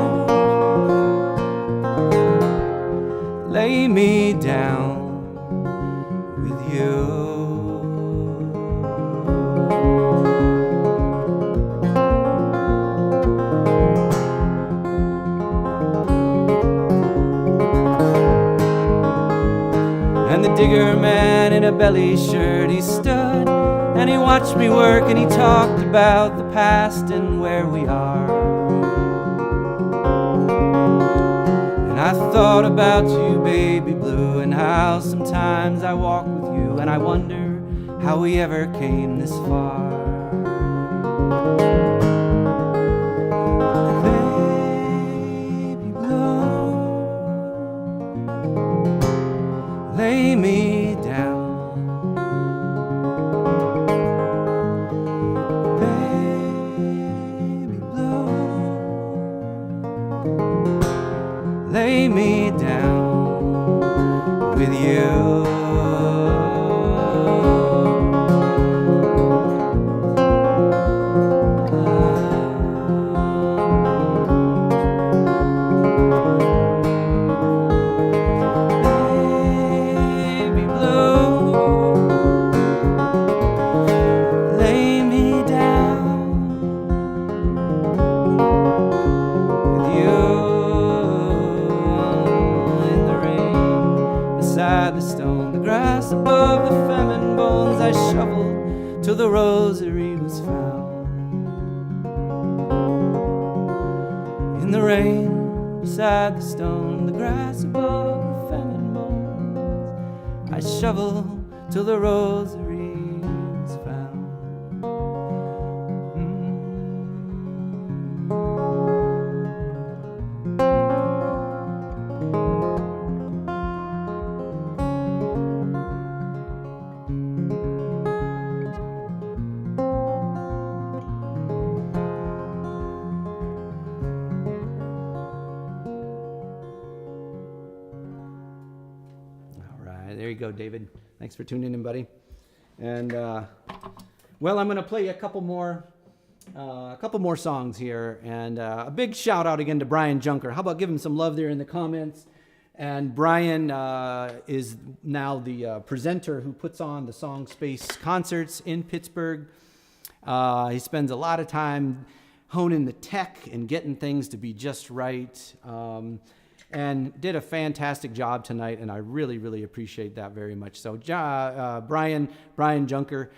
lay me down with you. And the digger man in a belly shirt, he stood and he watched me work, and he talked about the past and where we are. And I thought about you, baby blue, and how sometimes I walk with you and I wonder how we ever came this far. Baby blue, lay me down. Baby blue, lay me down with you. Baby blue, lay me down with you. In the rain, beside the stone, the grass above the famine bones I shoveled till the rosary was found. In the rain, beside the stone, the grass above the famine bones I shoveled till the rosary was found. All right, there you go, David. Thanks for tuning in, buddy. And well, I'm going to play a couple more songs here, and a big shout out again to Brian Junker. How about give him some love there in the comments? And Brian is now the presenter who puts on the SONGSPACE concerts in Pittsburgh. He spends a lot of time honing the tech and getting things to be just right. And did a fantastic job tonight, and I really, really appreciate that very much. So, Brian Junker,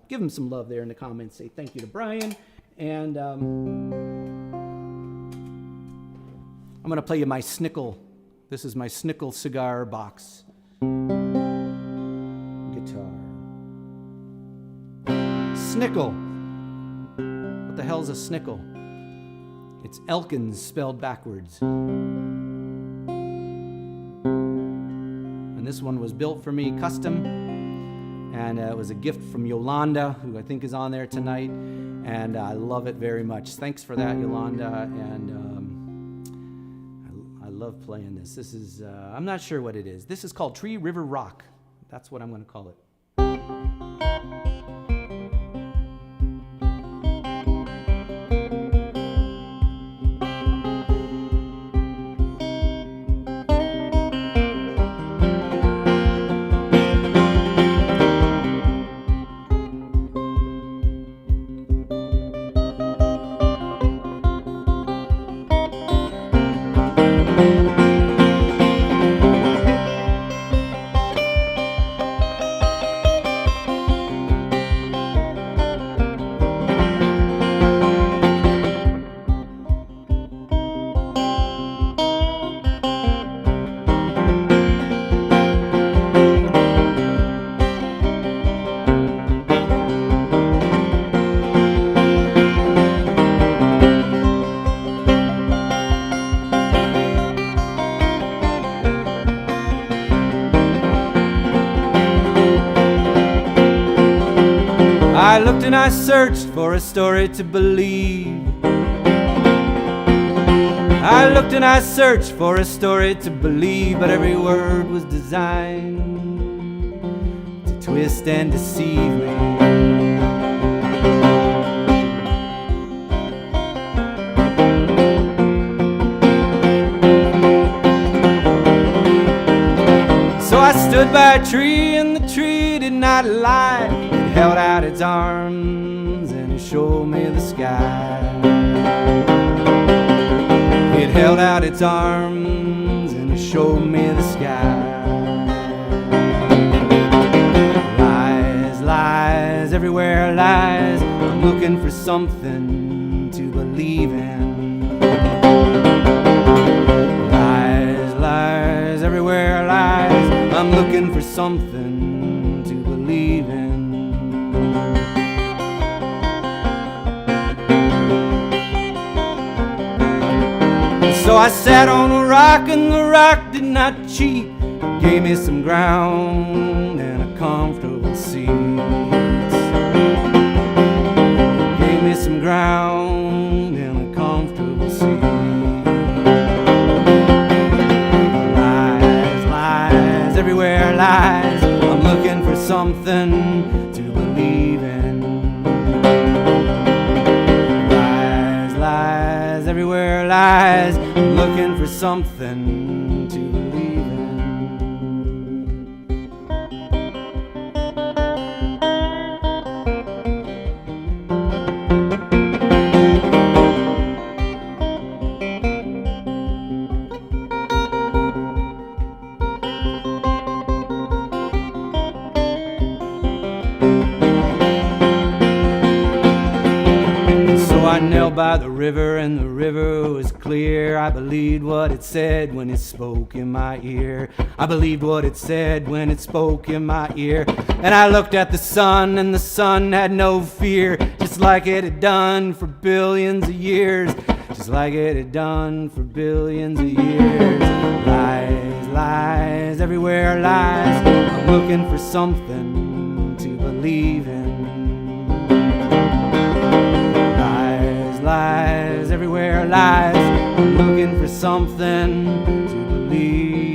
give him some love there in the comments. Say thank you to Brian. And I'm going to play you my Snickle. This is my Snickle cigar box guitar. Snickle. What the hell's a Snickle? It's Elkins spelled backwards. And this one was built for me custom, and it was a gift from Yolanda, who I think is on there tonight, and I love it very much. Thanks for that, Yolanda, and I love playing this. This is, I'm not sure what it is. This is called Tree River Rock. That's what I'm going to call it. I looked and I searched for a story to believe. I looked and I searched for a story to believe, but every word was designed to twist and deceive me. So I stood by a tree and the tree did not lie. It held out its arms and it showed me the sky. It held out its arms and it showed me the sky. Lies, lies, everywhere lies. I'm looking for something to believe in. Lies, lies, everywhere lies. I'm looking for something to believe in. So I sat on a rock and the rock did not cheat. It gave me some ground and a comfortable seat. It gave me some ground and a comfortable seat. Lies, lies, everywhere lies. I'm looking for something to believe in. Lies, lies, everywhere lies. I'm looking for something to believe in. So I knelt by the river and the river was clear. I believed what it said when it spoke in my ear. I believed what it said when it spoke in my ear. And I looked at the sun and the sun had no fear, just like it had done for billions of years. Just like it had done for billions of years. Lies, lies, everywhere lies. I'm looking for something to believe in. Lies, everywhere lies. I'm looking for something to believe.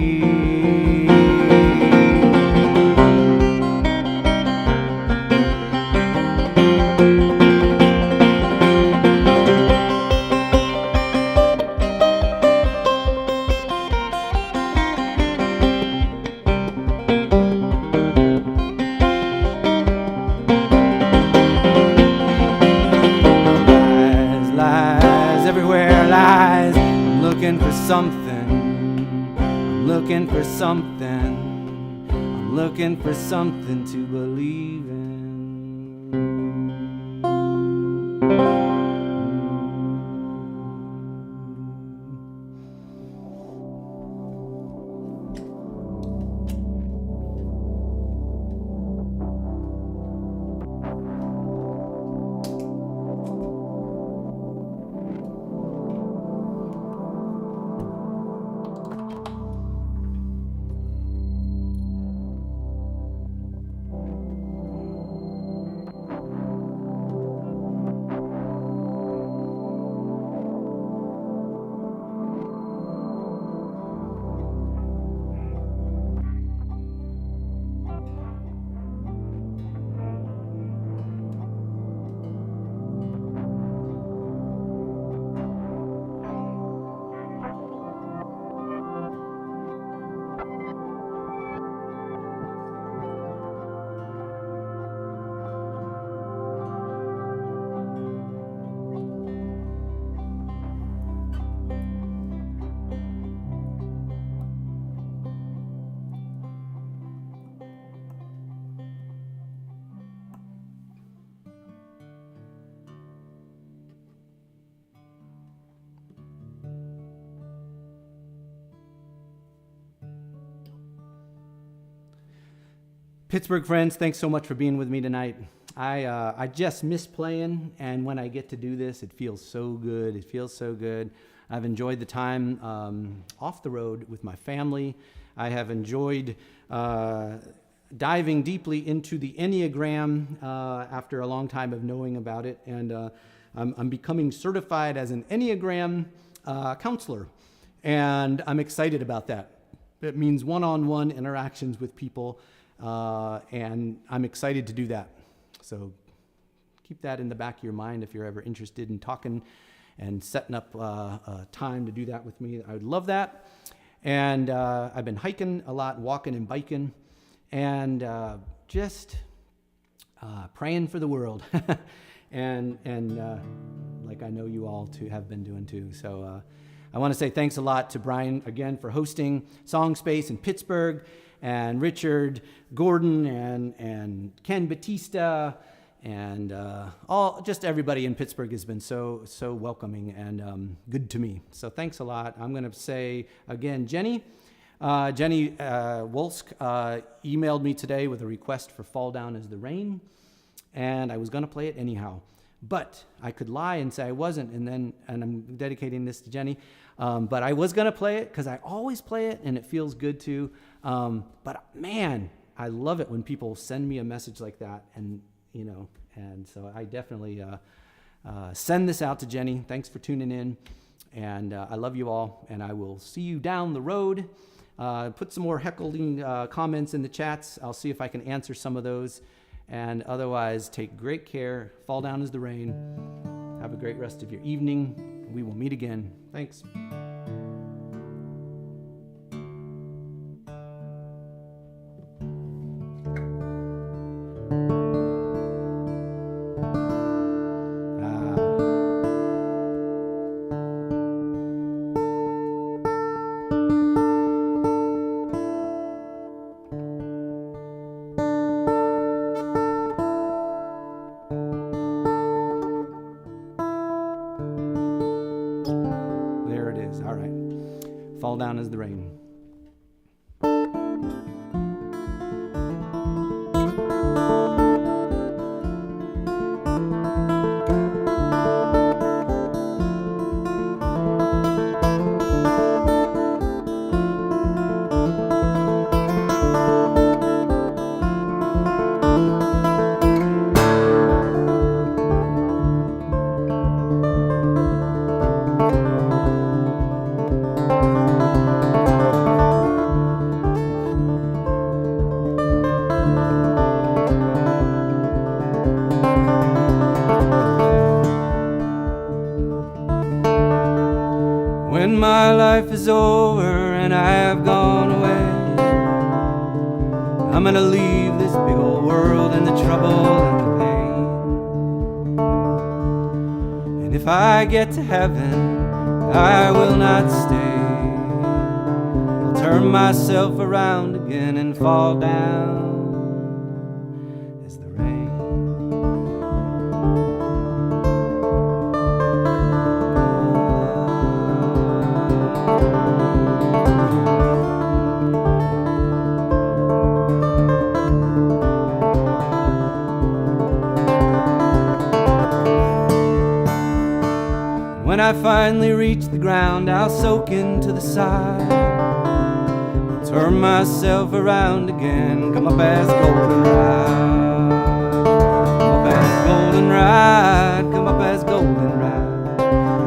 For something, I'm looking for something, I'm looking for something to believe in. Pittsburgh friends, thanks so much for being with me tonight. I just miss playing, and when I get to do this, it feels so good. It feels so good. I've enjoyed the time off the road with my family. I have enjoyed diving deeply into the Enneagram after a long time of knowing about it, and I'm becoming certified as an Enneagram counselor, and I'm excited about that. It means one-on-one interactions with people, and I'm excited to do that. So keep that in the back of your mind if you're ever interested in talking and setting up a time to do that with me. I would love that. And I've been hiking a lot, walking and biking, and just praying for the world. and like I know you all have been doing too. So I want to say thanks a lot to Brian again for hosting SongSpace in Pittsburgh, and Richard Gordon and Ken Batista, and just everybody in Pittsburgh has been so welcoming and good to me. So thanks a lot. I'm going to say again, Jenny Wolsk emailed me today with a request for Fall Down As the Rain, and I was going to play it anyhow. But I could lie and say I wasn't, and I'm dedicating this to Jenny. But I was going to play it because I always play it, and it feels good to. But man, I love it when people send me a message like that, and so I definitely send this out to Jenny. Thanks for tuning in, and I love you all, and I will see you down the road. Put some more heckling comments in the chats. I'll see if I can answer some of those. And otherwise, take great care. Fall down as the rain. Have a great rest of your evening. We will meet again. Thanks. Fall down as the rain. When my life is over and I have gone away, I'm gonna leave this big old world and the trouble and the pain. And if I get to heaven, I will not stay. I'll turn myself around again and fall down as the rain. When I finally reach the ground, I'll soak into the side. I'll turn myself around again, come up as goldenrod. Come up as goldenrod, come up as goldenrod.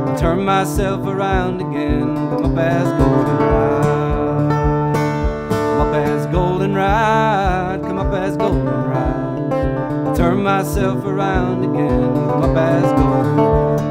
I'll turn myself around again, come up as goldenrod. Come up as goldenrod, come up as goldenrod. I'll turn myself around again, come up as goldenrod.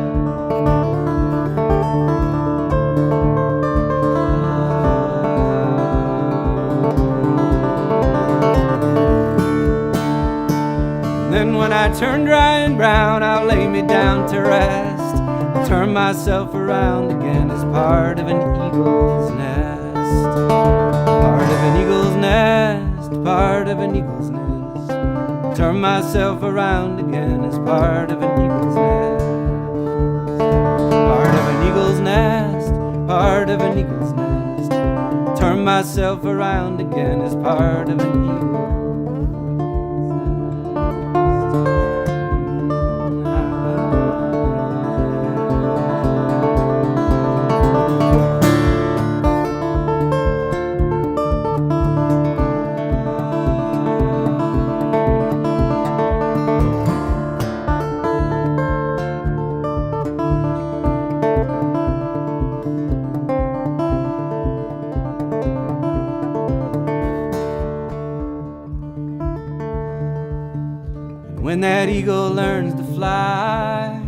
Then when I turn dry and brown, I'll lay me down to rest. I'll turn myself around again as part of an eagle's nest. Part of an eagle's nest, part of an eagle's nest. I'll turn myself around again as part of an eagle's nest. Part of an eagle's nest, part of an eagle's nest. I'll turn myself around again as part of an eagle's nest. When that eagle learns to fly,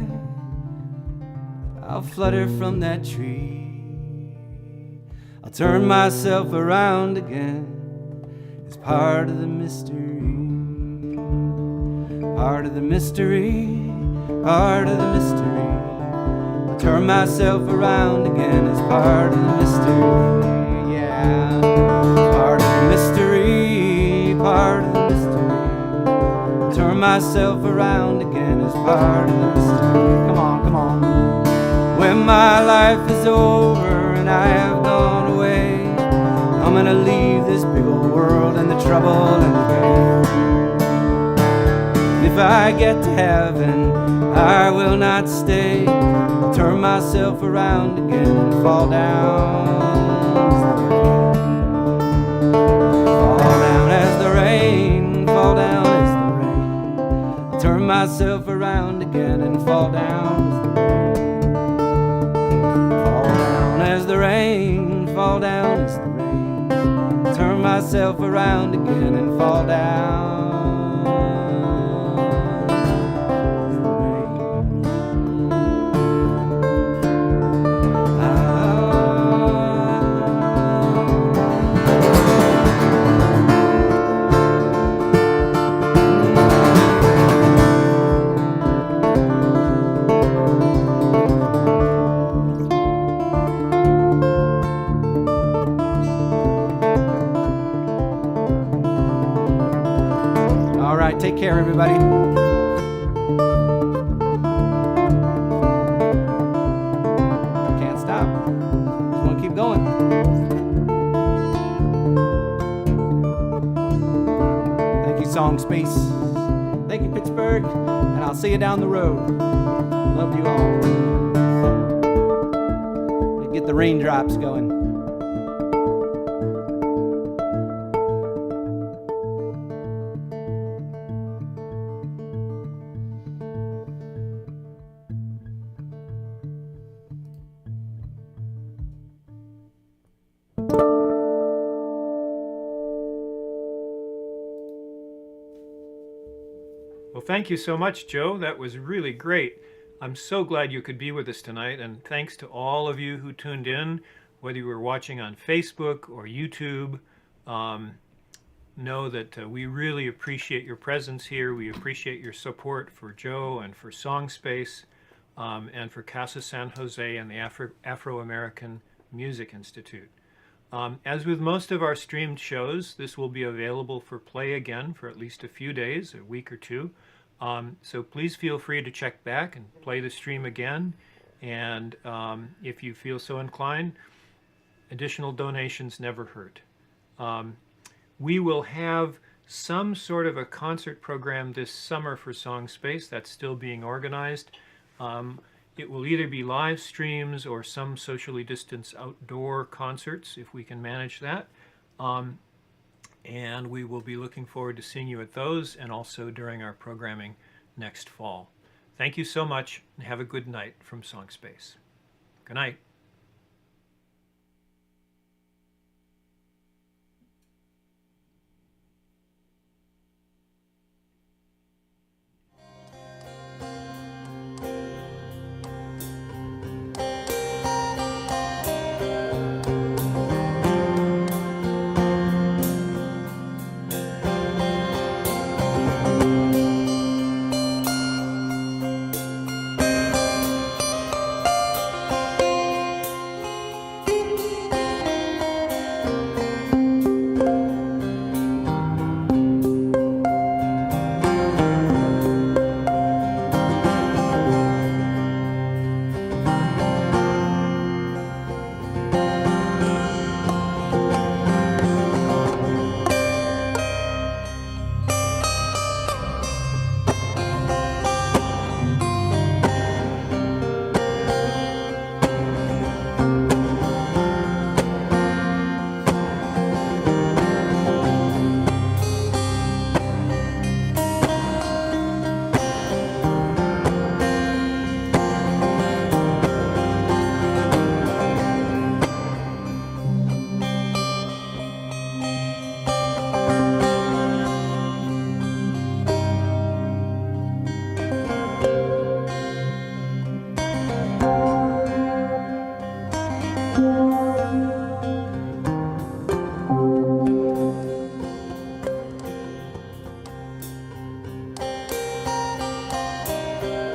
I'll flutter from that tree. I'll turn myself around again. It's part of the mystery. Part of the mystery. Part of the mystery. I'll turn myself around again. It's part of the mystery. Yeah. Part of the mystery. Part of the mystery. I'll turn myself around again. It's part of the mystery. Come on, come on. When my life is over and I have gone away, I'm gonna leave this big old world and the trouble and the pain. And if I get to heaven, I will not stay. I'll turn myself around again and fall down. Fall down as the rain, fall down as the rain. I'll turn myself around again and fall down as the rain. As the rain, fall down as the rain. Turn myself around again and fall down. Take care, everybody. Can't stop. Just want to keep going. Thank you, SONGSPACE. Thank you, Pittsburgh. And I'll see you down the road. Love you all. Get the raindrops going.
Well, thank you so much, Joe. That was really great. I'm so glad you could be with us tonight, and thanks to all of you who tuned in, whether you were watching on Facebook or YouTube. Know that we really appreciate your presence here. We appreciate your support for Joe and for SONGSPACE and for Casa San Jose and the Afro-American Music Institute. As with most of our streamed shows, this will be available for play again for at least a few days, a week or two. So please feel free to check back and play the stream again. And if you feel so inclined, additional donations never hurt. We will have some sort of a concert program this summer for SONGSPACE. That's still being organized. It will either be live streams or some socially distanced outdoor concerts, if we can manage that. And we will be looking forward to seeing you at those and also during our programming next fall. Thank you so much, and have a good night from SONGSPACE. Good night.